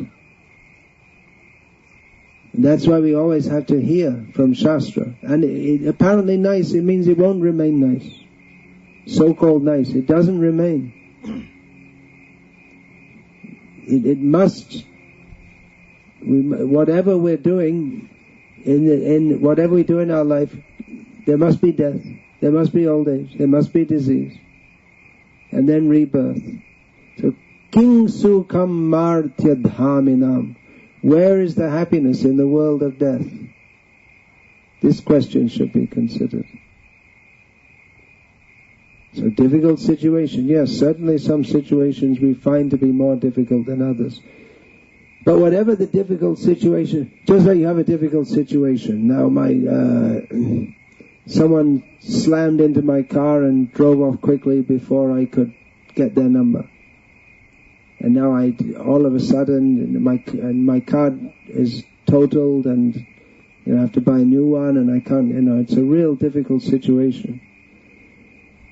That's why we always have to hear from Shastra. And apparently nice, it means it won't remain nice. So-called nice, it doesn't remain. It must, whatever we're doing, in whatever we do in our life, there must be death, there must be old age, there must be disease, and then rebirth. So, King Sukham Martya Dhaminam. Where is the happiness in the world of death? This question should be considered. So difficult situation. Yes, certainly some situations we find to be more difficult than others. But whatever the difficult situation, just like you have a difficult situation. Now someone slammed into my car and drove off quickly before I could get their number. And now all of a sudden, my car is totaled, and I have to buy a new one, and I can't. It's a real difficult situation.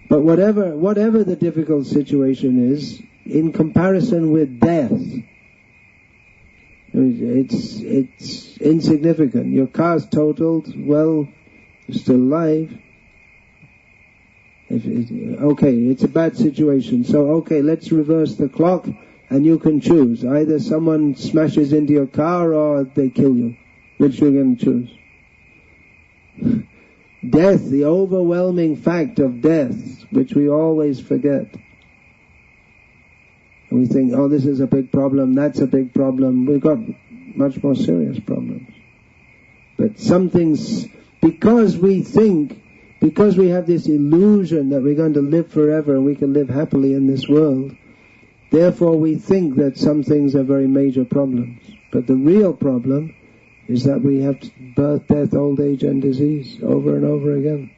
But whatever the difficult situation is, in comparison with death, it's insignificant. Your car's totaled. Well, you're still alive. It's a bad situation. So let's reverse the clock. And you can choose. Either someone smashes into your car or they kill you. Which you're going to choose? Death, the overwhelming fact of death, which we always forget. And we think, this is a big problem, that's a big problem. We've got much more serious problems. But some things, because we have this illusion that we're going to live forever and we can live happily in this world, therefore we think that some things are very major problems. But the real problem is that we have birth, death, old age and disease over and over again.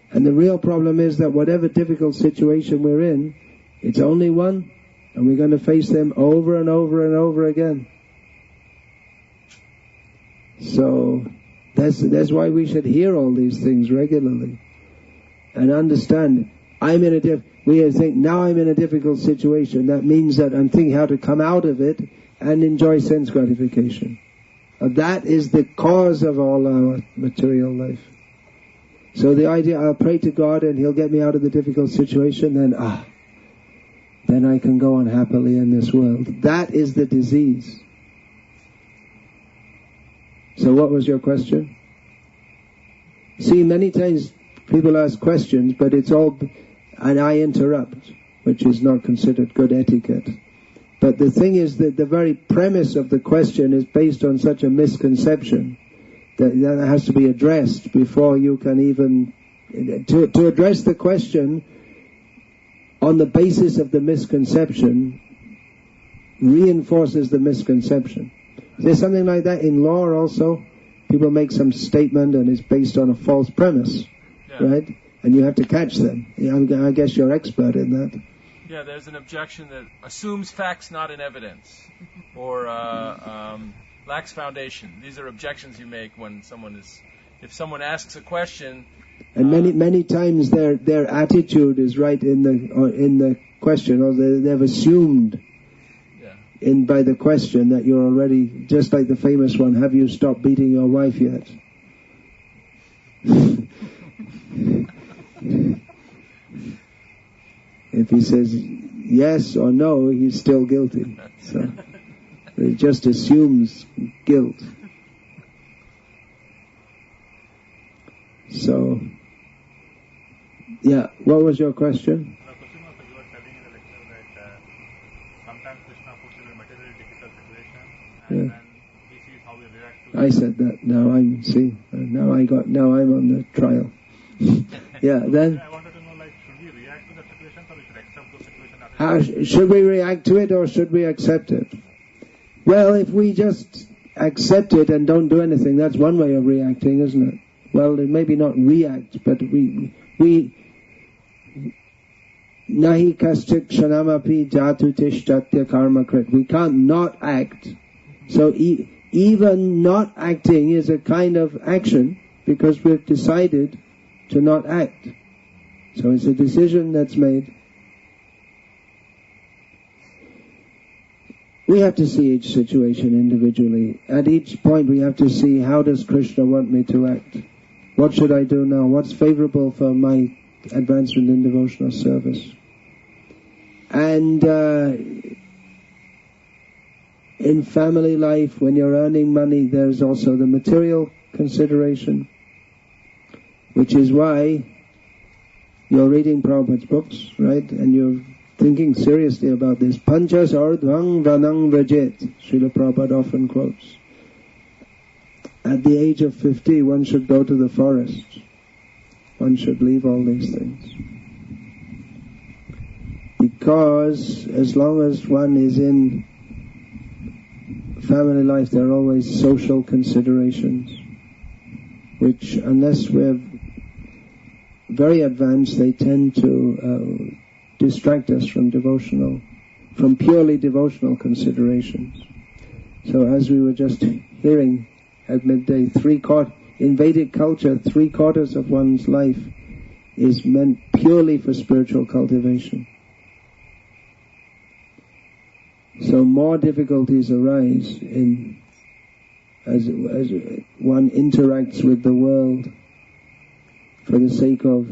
And the real problem is that whatever difficult situation we're in, it's only one, and we're going to face them over and over and over again. So that's why we should hear all these things regularly and understand. We think, now I'm in a difficult situation. That means that I'm thinking how to come out of it and enjoy sense gratification. That is the cause of all our material life. So the idea, I'll pray to God and He'll get me out of the difficult situation, then I can go on happily in this world. That is the disease. So what was your question? See, many times people ask questions, but it's all, and I interrupt, which is not considered good etiquette. But the thing is that the very premise of the question is based on such a misconception that has to be addressed before you can even... To address the question on the basis of the misconception reinforces the misconception. There's something like that in law also. People make some statement and it's based on a false premise, right? And you have to catch them. I guess you're expert in that. Yeah, there's an objection that assumes facts not in evidence, or lacks foundation. These are objections you make when if someone asks a question. And many times their attitude is right in the question, or they've assumed by the question that you're already, just like the famous one, have you stopped beating your wife yet? If he says yes or no, he's still guilty. So It just assumes guilt. So, yeah, what was your question? The question was that you were telling in the lecture that sometimes Krishna puts you in a materially difficult situation and then he sees how we react to it. I said that. Now I'm on the trial. Yeah, then I wanted to know, like, should we react to the situations or we should accept those situations? should we react to it or should we accept it? Well, if we just accept it and don't do anything, that's one way of reacting, isn't it? Well, maybe not react, but we nahi kaschit kshanamapi jatu tishtatya karma krit. We can't not act. So even not acting is a kind of action because we've decided to not act. So it's a decision that's made. We have to see each situation individually. At each point we have to see, how does Krishna want me to act? What should I do now? What's favorable for my advancement in devotional service? And in family life, when you're earning money, there's also the material consideration, which is why you're reading Prabhupada's books, right? And you're thinking seriously about this. Panchas ardhvang vanang vrajet, Srila Prabhupada often quotes. At the age of 50, one should go to the forest. One should leave all these things. Because as long as one is in family life, there are always social considerations, which, unless we're very advanced, they tend to distract us from purely devotional considerations. So as we were just hearing at midday, in Vedic culture, 3/4 of one's life is meant purely for spiritual cultivation. So more difficulties arise as one interacts with the world for the sake of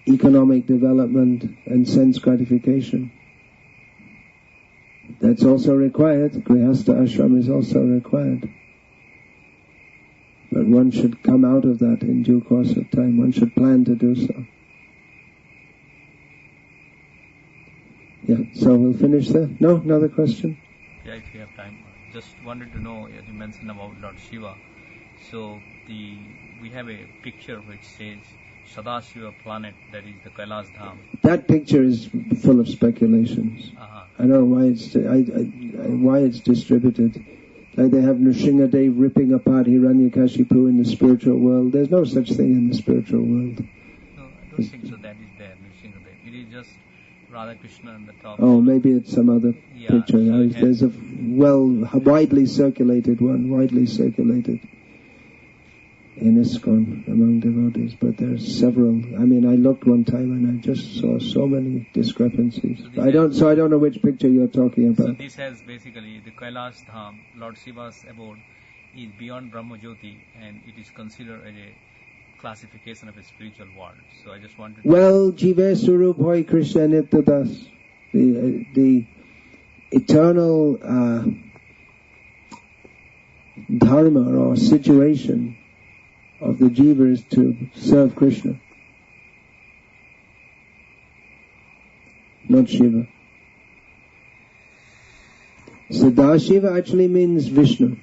economic development and sense gratification. That's also required. Grihastha ashram is also required. But one should come out of that in due course of time. One should plan to do so. Yeah, so we'll finish there. No? Another question? Yeah, if you have time. Just wanted to know, you mentioned about Lord Shiva. So we have a picture which says Sadashiva planet, that is the Kailas Dham. That picture is full of speculations. I don't know why it's distributed. Like they have Nrsimha Dev ripping apart Hiranyakashipu in the spiritual world. There's no such thing in the spiritual world. No, I don't think so. That is there, Nrsimha Dev. It is just Radha Krishna on the top. Oh, maybe it's some other picture. So There's a widely circulated in ISKCON among devotees, but there's several. I mean, I looked one time and I just saw so many discrepancies. I don't know which picture you're talking about. So this has basically the Kailas Dham, Lord Shiva's abode, is beyond Brahma Jyoti, and it is considered as a classification of a spiritual world. So I just wanted to... Well, Jive Surup Hoy Krishna Nityadas, the eternal dharma or situation of the jiva is to serve Krishna, not Shiva. Sadashiva actually means Vishnu.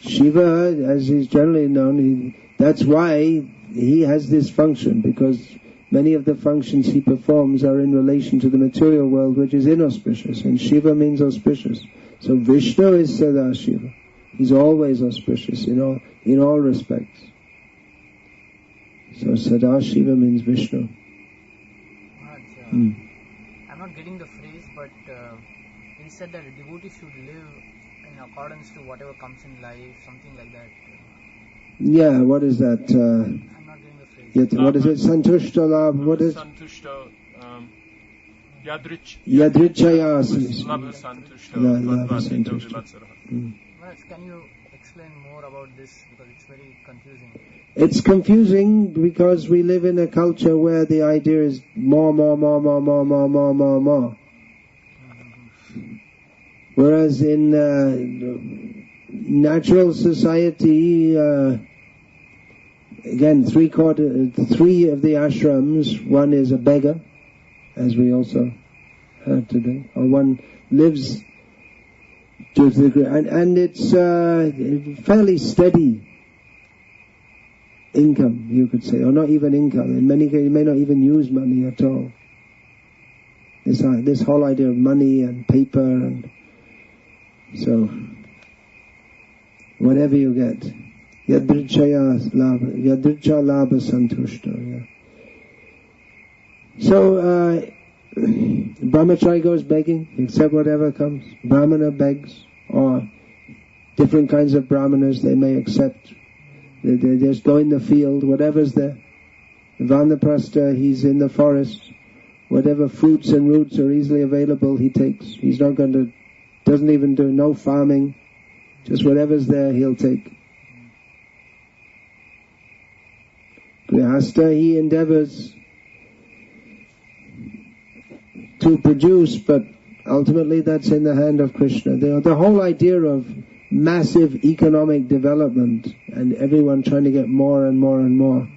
Shiva, as is generally known, that's why he has this function, because many of the functions he performs are in relation to the material world, which is inauspicious, and Shiva means auspicious. So Vishnu is Sadashiva. He's always auspicious in all respects. So Sadashiva means Vishnu. I'm not getting the phrase, but he said that a devotee should live in accordance to whatever comes in life, something like that. Yeah, what is that? I'm not getting the phrase. What is it? Santushta labha. What is? Santushta. Yadrichaya. Labha santushta. Can you explain more about this, because it's very confusing? It's confusing because we live in a culture where the idea is more. Whereas in natural society, again, three of the ashrams, one is a beggar, as we also heard today, or one lives to the degree, and it's fairly steady income, you could say, or not even income. In many cases, you may not even use money at all. This whole idea of money and paper, and so whatever you get, yadrichya labha santushta. Yeah. So brahmachari goes begging, accept whatever comes. Brahmana begs, or different kinds of brahmanas they may accept. They just go in the field, whatever's there. Vanaprastha, he's in the forest. Whatever fruits and roots are easily available, he takes. He's not going to, doesn't even do no farming. Just whatever's there, he'll take. Grihastha, he endeavors to produce, but ultimately that's in the hand of Krishna. The whole idea of massive economic development and everyone trying to get more and more and more,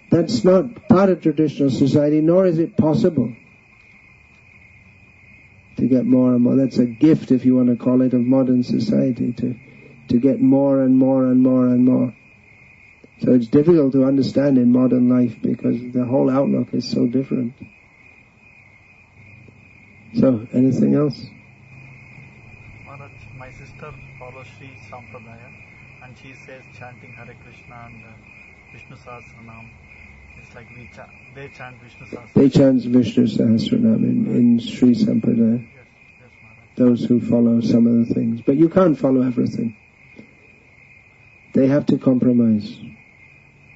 that's not part of traditional society, nor is it possible to get more and more. That's a gift, if you want to call it, of modern society, to get more and more and more and more. So it's difficult to understand in modern life because the whole outlook is so different. So, anything else? Maharaj, my sister follows Sri Sampradaya, and she says chanting Hare Krishna and Vishnu Sahasranama. It's like they chant Vishnu Sahasranama. They chant Vishnu Sahasranama in Sri Sampradaya. Yes, Maharaj. Those who follow some of the things. But you can't follow everything. They have to compromise.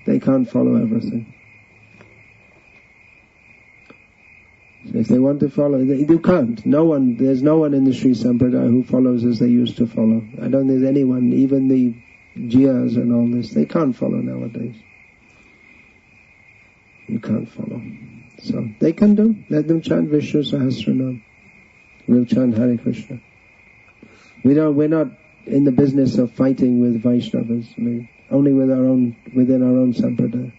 They can't follow everything. So if they want to follow, you can't. There's no one in the Sri Sampradaya who follows as they used to follow. I don't think there's anyone, even the Jiyas and all this, they can't follow nowadays. You can't follow. So they can do. Let them chant Vishnu Sahasranam. We'll chant Hare Krishna. We're not in the business of fighting with Vaishnavas. I mean, only within our own Sampradaya.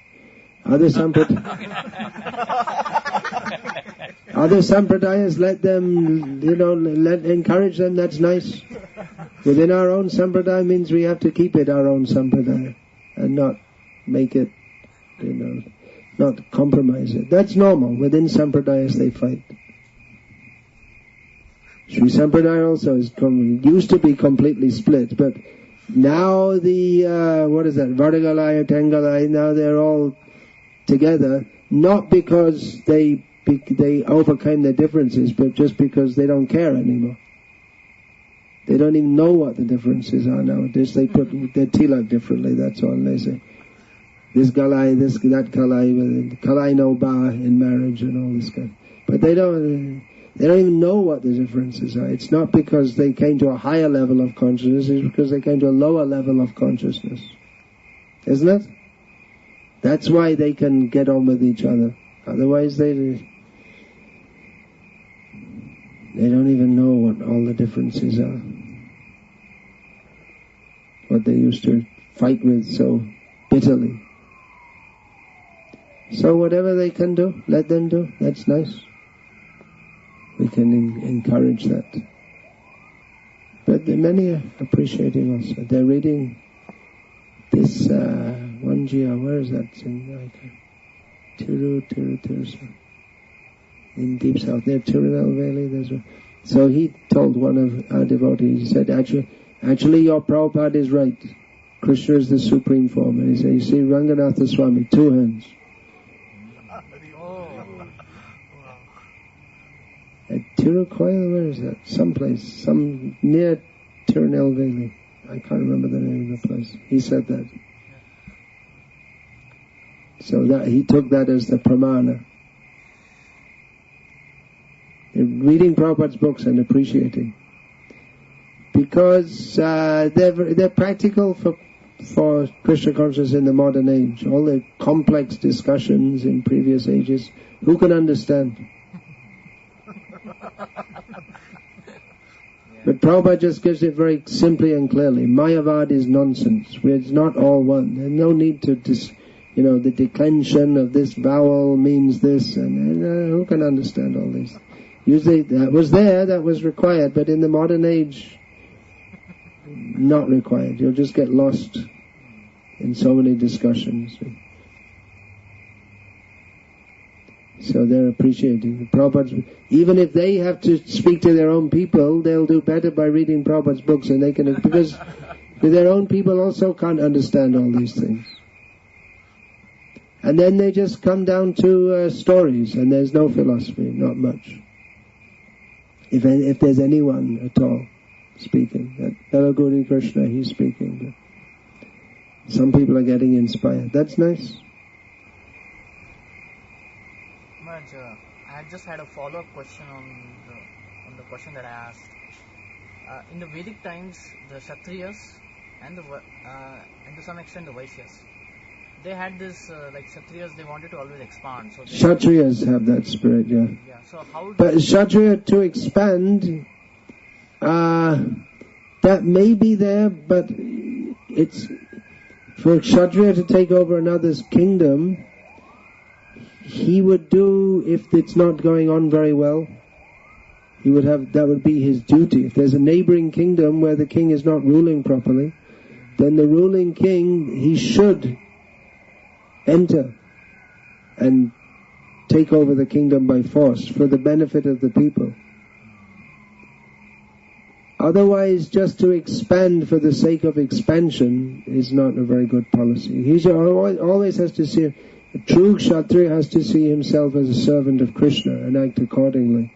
Other Sampradayas, let them, encourage them, that's nice. Within our own Sampradaya means we have to keep it our own Sampradaya and not make it, not compromise it. That's normal. Within Sampradayas they fight. Sri Sampradaya also used to be completely split, but now Vadagalaya, Tengalaya, now they're all together, not because they overcame their differences, but just because they don't care anymore. They don't even know what the differences are nowadays. They put their tilak differently, that's all. They say, this galai, that kalai no ba in marriage and all this kind. But they don't even know what the differences are. It's not because they came to a higher level of consciousness, it's because they came to a lower level of consciousness. Isn't it? That's why they can get on with each other. Otherwise they don't even know what all the differences are. What they used to fight with so bitterly. So whatever they can do, let them do. That's nice. We can encourage that. But many are appreciating also. They're reading this one Jia, where is that? It's in Tiru, in Deep South, near Tirunelveli. There's one. So he told one of our devotees, he said, actually your Prabhupada is right. Krishna is the supreme form. And he said, you see Ranganatha Swami, 2 hands. At Tirukoil, where is that? Someplace, near Tirunelveli. I can't remember the name of the place. He said that. So that he took that as the pramana. Reading Prabhupada's books and appreciating. Because they're practical for Krishna consciousness in the modern age. All the complex discussions in previous ages, who can understand? Prabhupada just gives it very simply and clearly. Mayavad is nonsense. It's not all one. There's no need to, the declension of this vowel means this, and who can understand all this? Usually that was there, that was required, but in the modern age, not required. You'll just get lost in so many discussions. So they're appreciating the Prabhupada's. Even if they have to speak to their own people, they'll do better by reading Prabhupada's books, and they can, because their own people also can't understand all these things. And then they just come down to stories, and there's no philosophy, not much. If there's anyone at all speaking, Hello Guru Krishna, he's speaking. Some people are getting inspired. That's nice. I just had a follow-up question on the question that I asked. In the Vedic times, the Kshatriyas and to some extent the Vaishyas, they had this like Kshatriyas, they wanted to always expand. So Kshatriyas have that spirit, yeah. So how? But Kshatriya to expand, that may be there, but it's for Kshatriya to take over another's kingdom. He would do, if it's not going on very well, that would be his duty. If there's a neighboring kingdom where the king is not ruling properly, then the ruling king, he should enter and take over the kingdom by force for the benefit of the people. Otherwise, just to expand for the sake of expansion is not a very good policy. He always has to see. A true Kshatriya has to see himself as a servant of Krishna and act accordingly.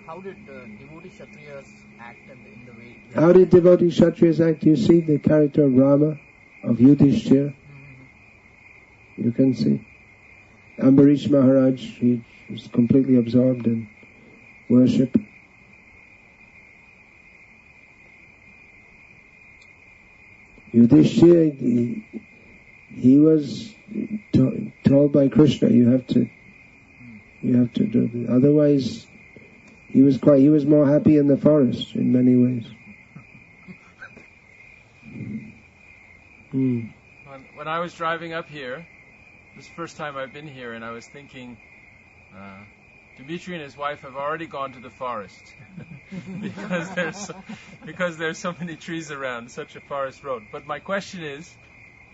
How did devotee Kshatriyas act in the way? How did devotee Kshatriyas act? You see the character of Rama, of Yudhishthira. You can see. Ambarish Maharaj, he was completely absorbed in worship. Yudhishthira, he was told by Krishna, you have to do this. Otherwise, he was more happy in the forest in many ways. When I was driving up here, this is the first time I've been here, and I was thinking, Dimitri and his wife have already gone to the forest because there's so many trees around, such a forest road. But my question is,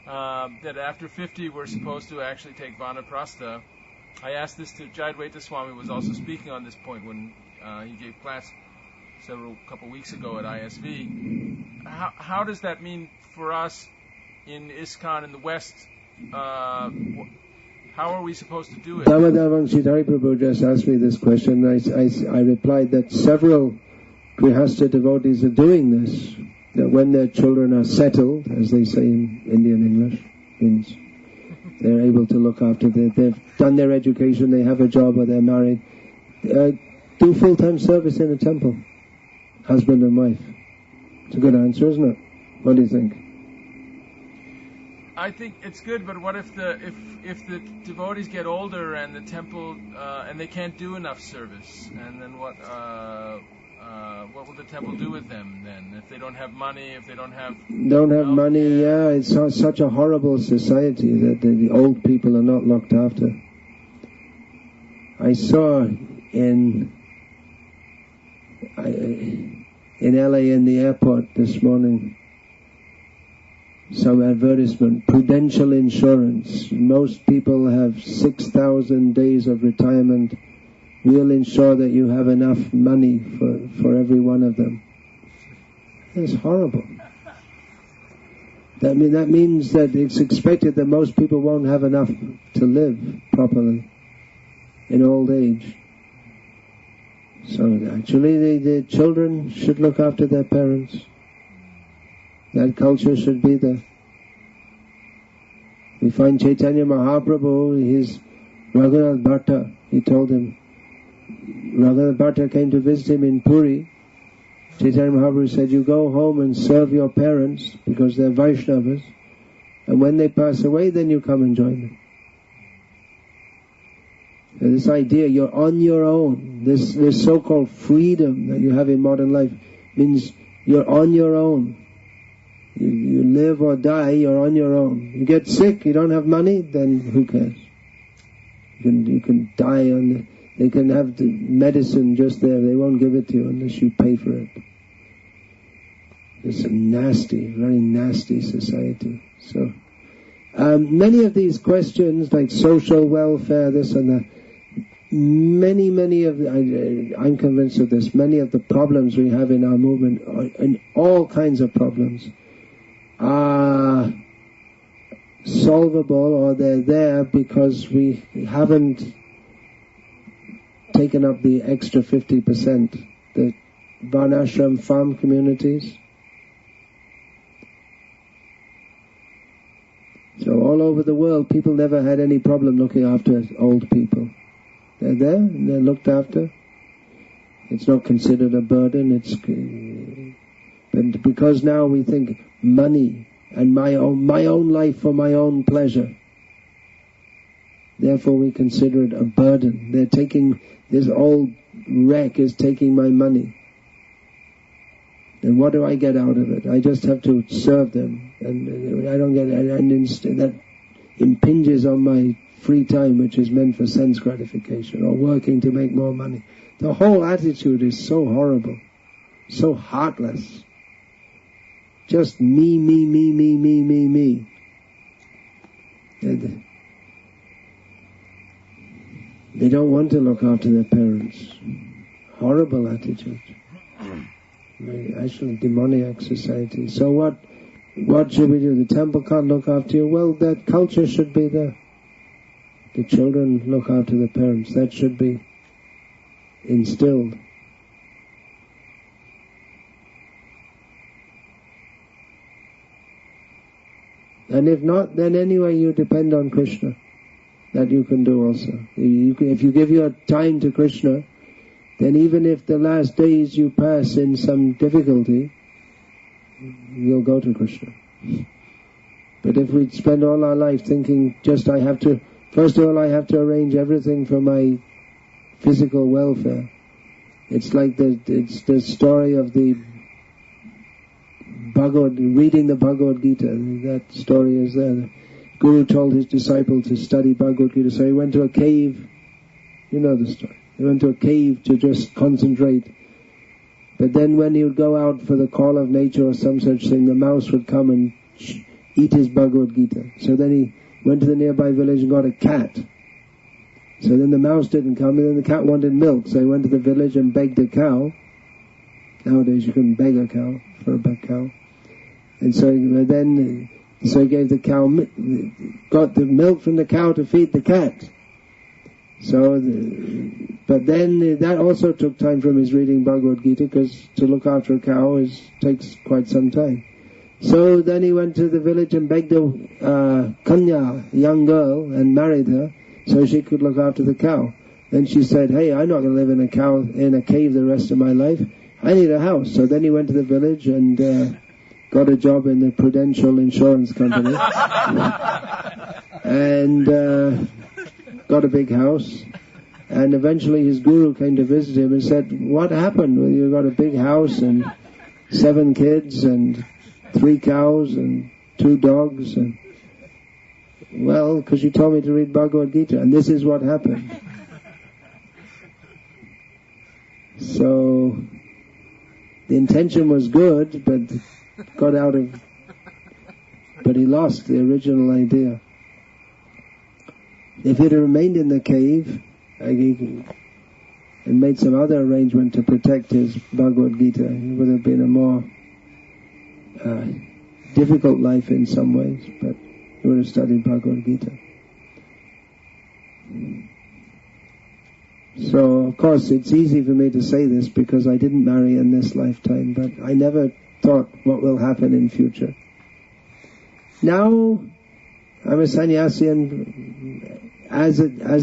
that after 50 we're supposed to actually take Vanaprastha. I asked this to Jayadvaita Swami, was also speaking on this point when he gave class couple weeks ago at ISV. How does that mean for us in ISKCON in the West? How are we supposed to do it? Damadavangshi Prabhu just asked me this question. I replied that several Grihastha devotees are doing this. That when their children are settled, as they say in Indian English, means they're able to look after they've done their education, they have a job or they're married, do full-time service in a temple, husband and wife. It's a good answer, isn't it? What do you think? I think it's good, but what if the devotees get older and the temple and they can't do enough service, and then what will the temple do with them then? If they don't have money, if they don't have money, yeah, it's such a horrible society that the old people are not looked after. I saw in LA in the airport this morning some advertisement, Prudential Insurance. Most people have 6,000 days of retirement. We'll ensure that you have enough money for every one of them. That's horrible. That means that it's expected that most people won't have enough to live properly in old age. So actually the children should look after their parents. That culture should be there. We find Chaitanya Mahaprabhu, his Raghunath Bhatta, he told him, Raghunath Bhatta came to visit him in Puri. Chaitanya Mahaprabhu said, you go home and serve your parents because they're Vaishnavas, and when they pass away then you come and join them. And this idea you're on your own, this so-called freedom that you have in modern life, means you're on your own. You live or die, you're on your own. You get sick, you don't have money, then who cares? You can die on they can have the medicine just there, they won't give it to you unless you pay for it. It's a nasty, very nasty society. So, many of these questions, like social welfare, this and that, many of I'm convinced of this, many of the problems we have in our movement, and all kinds of problems, are solvable, or they're there because we haven't taken up the extra 50%, the Varnashram farm communities. So all over the world, people never had any problem looking after old people. They're there, and they're looked after. It's not considered a burden. But because now we think money and my own life for my own pleasure, therefore we consider it a burden. They're taking, this old wreck is taking my money. And what do I get out of it? I just have to serve them, and I don't get it. And instead, that impinges on my free time, which is meant for sense gratification or working to make more money. The whole attitude is so horrible, so heartless. Just me. And they don't want to look after their parents. Horrible attitude. Actually demoniac society. So what should we do? The temple can't look after you. Well, that culture should be there. The children look after the parents. That should be instilled. And if not, then anyway you depend on Krishna. That you can do also. If you give your time to Krishna, then even if the last days you pass in some difficulty, you'll go to Krishna. But if we spend all our life thinking, first of all I have to arrange everything for my physical welfare. It's like it's the story of the reading the Bhagavad Gita. That story is there. The Guru told his disciple to study Bhagavad Gita, so he went to a cave. You know the story. He went to a cave to just concentrate. But then when he would go out for the call of nature or some such thing, the mouse would come and eat his Bhagavad Gita. So then he went to the nearby village and got a cat. So then the mouse didn't come, and then the cat wanted milk. So he went to the village and begged a cow. Nowadays you couldn't beg a cow for a cow. And so he gave the cow, got the milk from the cow to feed the cat. But then that also took time from his reading Bhagavad Gita, because to look after a cow takes quite some time. So then he went to the village and begged a kanya, a young girl, and married her so she could look after the cow. Then she said, "Hey, I'm not going to live in a cave the rest of my life. I need a house." So then he went to the village and got a job in the Prudential Insurance Company and got a big house. And eventually his guru came to visit him and said, "What happened? Well, you got a big house and 7 kids and 3 cows and 2 dogs." And, "Well, because you told me to read Bhagavad Gita, and this is what happened." So the intention was good, but but he lost the original idea. If he'd remained in the cave and made some other arrangement to protect his Bhagavad Gita, it would have been a more difficult life in some ways, but he would have studied Bhagavad Gita. So, of course, it's easy for me to say this because I didn't marry in this lifetime, but I never thought what will happen in future. Now, I'm a sannyasi, and as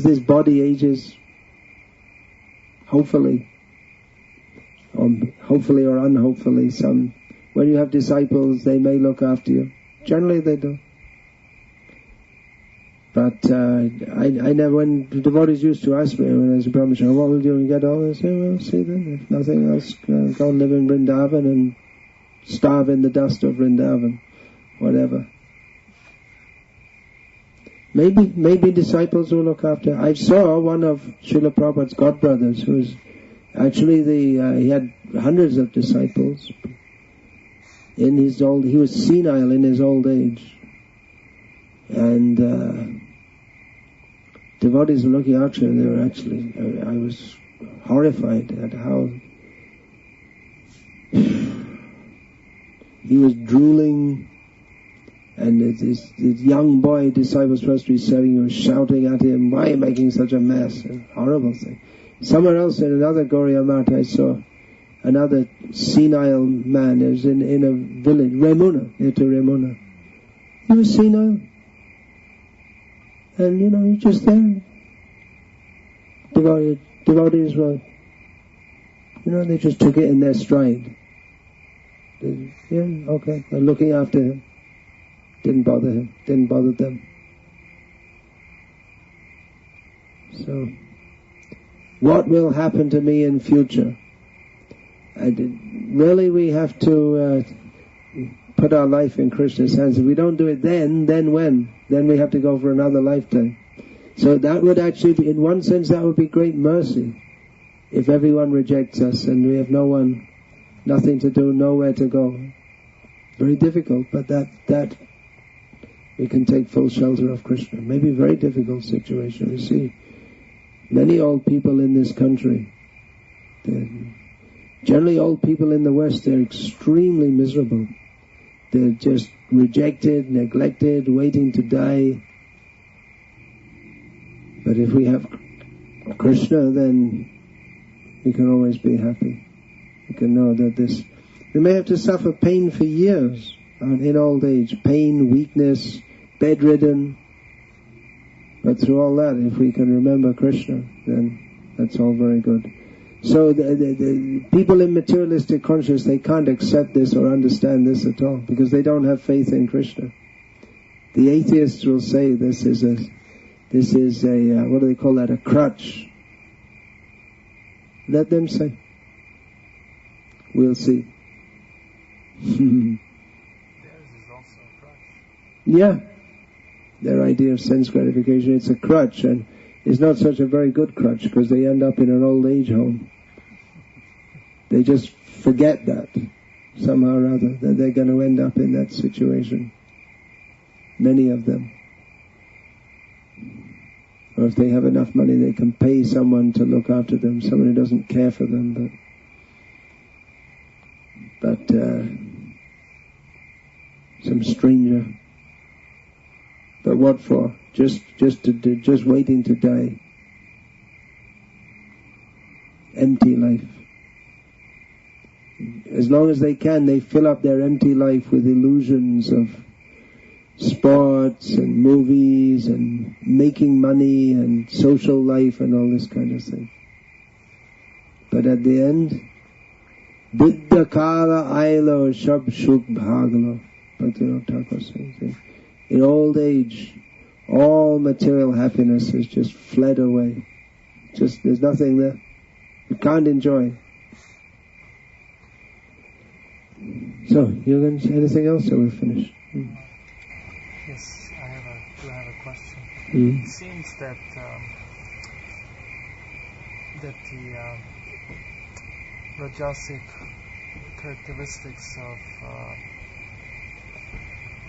this body ages, hopefully or unhopefully, when you have disciples, they may look after you. Generally they do. But I never, when the devotees used to ask me when I was a brahmachari, what will you do when you get older? I say, well, see then, if nothing else, go and live in Vrindavan and starve in the dust of Vrindavan, whatever. Maybe disciples will look after. I saw one of Srila Prabhupada's godbrothers, who was actually he had hundreds of disciples. He was senile in his old age. And devotees were looking after him. They were actually, I was horrified at how he was drooling, and this young boy disciple supposed to be serving him was shouting at him, "Why are you making such a mess?" A horrible thing. Somewhere else in another Gauriya Math I saw another senile man. It was in a village, Remuna, near to Remuna. He was senile. And he's just there. Devotees were, they just took it in their stride. Okay, they're looking after him. Didn't bother him, didn't bother them. So, what will happen to me in future? Really we have to put our life in Krishna's hands. If we don't do it then when? Then we have to go for another lifetime. So that would actually be, in one sense, that would be great mercy. If everyone rejects us and we have nothing to do, nowhere to go. Very difficult, but that we can take full shelter of Krishna. Maybe a very difficult situation. We see many old people in this country. Generally old people in the West, they're extremely miserable. They're just rejected, neglected, waiting to die. But if we have Krishna, then we can always be happy. We can know that we may have to suffer pain for years in old age, pain, weakness, bedridden. But through all that, if we can remember Krishna, then that's all very good. So the people in materialistic consciousness, they can't accept this or understand this at all, because they don't have faith in Krishna. The atheists will say this is a what do they call that, a crutch. Let them say. We'll see. Theirs is also a crutch. Yeah. Their idea of sense gratification, it's a crutch, and it's not such a very good crutch, because they end up in an old age home. They just forget that, somehow or other, that they're going to end up in that situation. Many of them. Or if they have enough money, they can pay someone to look after them, someone who doesn't care for them, but some stranger. But what for? Just waiting to die. Empty life. As long as they can, they fill up their empty life with illusions of sports and movies and making money and social life and all this kind of thing. But at the end, Buddha Kala Ailo Shab Shuk Bhagalo. Bhakti Thakur says, in old age, all material happiness has just fled away. There's nothing there. You can't enjoy. So, you're going to say anything else, or we'll finish? Yes, I have a question. Mm. It seems that the Rajasic characteristics of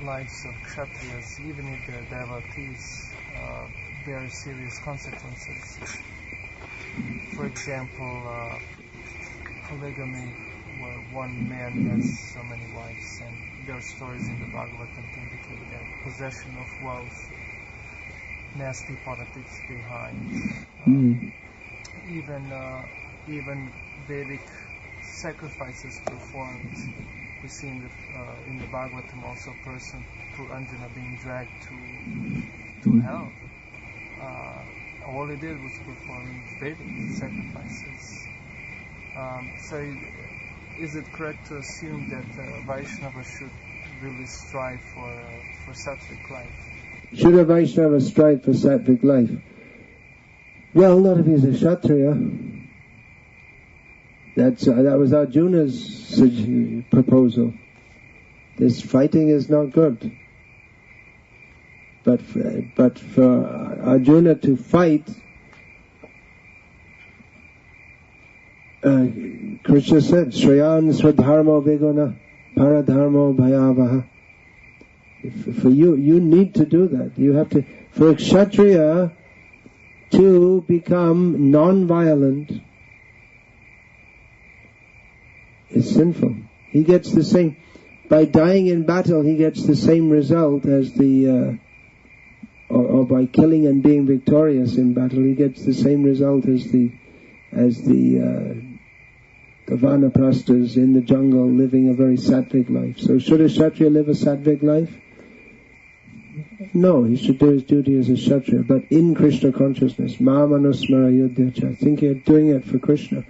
lives of Kshatriyas, even if they're devotees, bear serious consequences. For example, polygamy, where one man has so many wives, and there are stories in the Bhagavatam to indicate that possession of wealth, nasty politics behind, even Vedic sacrifices performed. We see in the Bhagavatam also a person, through Anjana, being dragged to hell. All he did was perform Vedic sacrifices. So is it correct to assume that Vaishnava should really strive for sattvic life? Should a Vaishnava strive for sattvic life? Well, not if he's a Kshatriya. That was Arjuna's proposal. This fighting is not good. But for Arjuna to fight, Krishna said, Shreyan Swadharmo Viguna Paradharmo Bhayavaha. For you need to do that. You have to, for a Kshatriya to become non-violent is sinful. He gets the same, by dying in battle, he gets the same result as or by killing and being victorious in battle, he gets the same result as the vanaprasthas in the jungle living a very sattvic life. So should a Kshatriya live a sattvic life? No, he should do his duty as a Kshatriya, but in Krishna consciousness. Mamanusmara yudhyacha. Thinking of doing it for Krishna.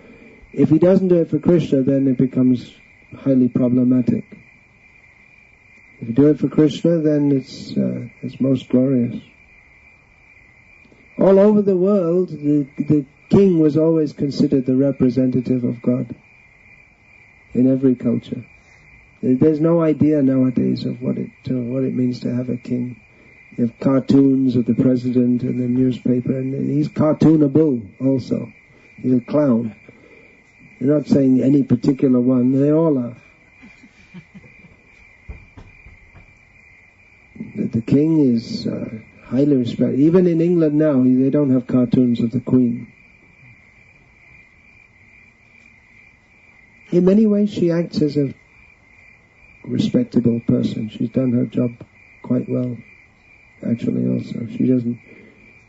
If he doesn't do it for Krishna, then it becomes highly problematic. If you do it for Krishna, then it's most glorious. All over the world, the king was always considered the representative of God. In every culture. There's no idea nowadays of what it means to have a king. You have cartoons of the president in the newspaper, and he's cartoonable also. He's a clown. You're not saying any particular one, they all are. The king is highly respected. Even in England now, they don't have cartoons of the Queen. In many ways, she acts as a respectable person. She's done her job quite well, actually, also. She doesn't,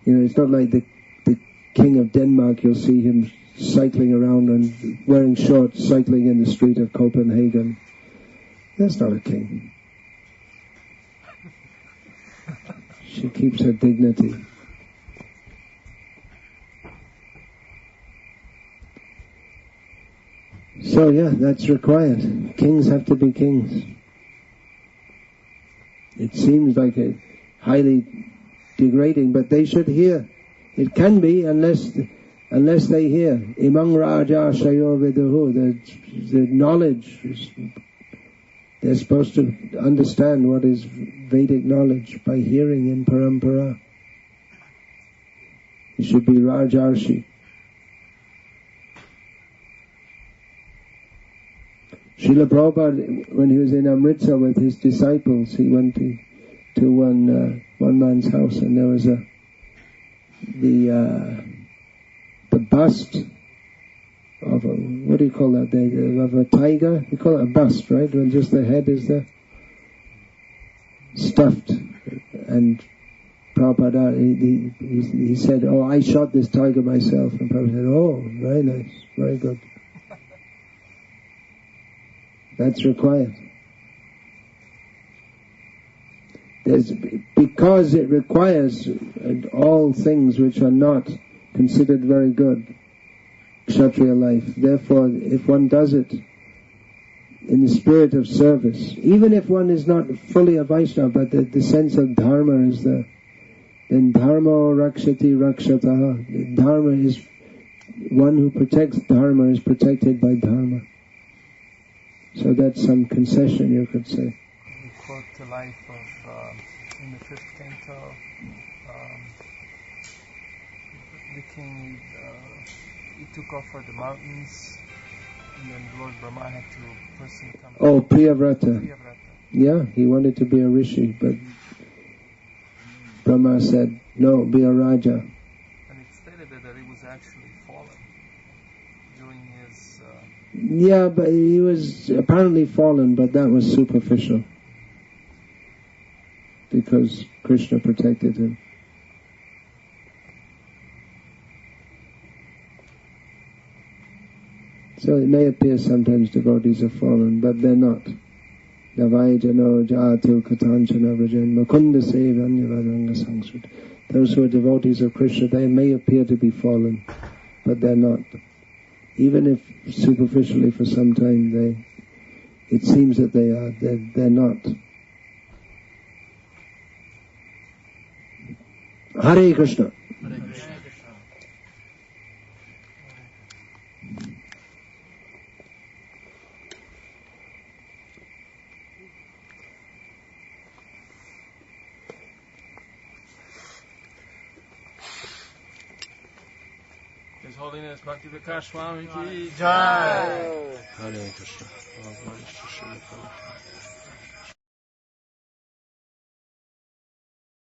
it's not like the king of Denmark. You'll see him cycling around and wearing shorts, cycling in the street of Copenhagen. That's not a king. She keeps her dignity. So yeah, that's required. Kings have to be kings. It seems like a highly degrading, but they should hear. It can be unless they hear. Imang Raja Shayo Viduhu, the knowledge is, they're supposed to understand what is Vedic knowledge by hearing in parampara. It should be Rajarshi. Srila Prabhupada, when he was in Amritsar with his disciples, he went to one man's house, and there was the bust of a, what do you call that? Of a tiger. You call it a bust, right? When just the head is there, stuffed. And Prabhupada, he said, "Oh, I shot this tiger myself." And Prabhupada said, "Oh, very nice, very good." That's required. Because it requires all things which are not considered very good, Kshatriya life. Therefore, if one does it in the spirit of service, even if one is not fully a Vaishnava, but the sense of dharma is there, then dharma rakshati rakshataha. Dharma is, one who protects dharma is protected by dharma. So that's some concession, you could say. We quote the life of, in the 5th canto, the king, he took off for the mountains, and then Lord Brahma had to personally come. Oh, Priyavrata. Yeah, he wanted to be a rishi, but Brahma said, no, be a Raja. And it stated that he was actually fallen during his... Yeah, but he was apparently fallen, but that was superficial. Because Krishna protected him. So it may appear sometimes devotees are fallen, but they're not. Navai jano jatu katanchana vrajan makunda sevanyavadanga sangsut. Those who are devotees of Krishna, they may appear to be fallen, but they're not. Even if superficially for some time it seems that they are, they're not. Hare Krishna. His Holiness Bhakti Vikasa Swami ki Jai. Hare Krishna.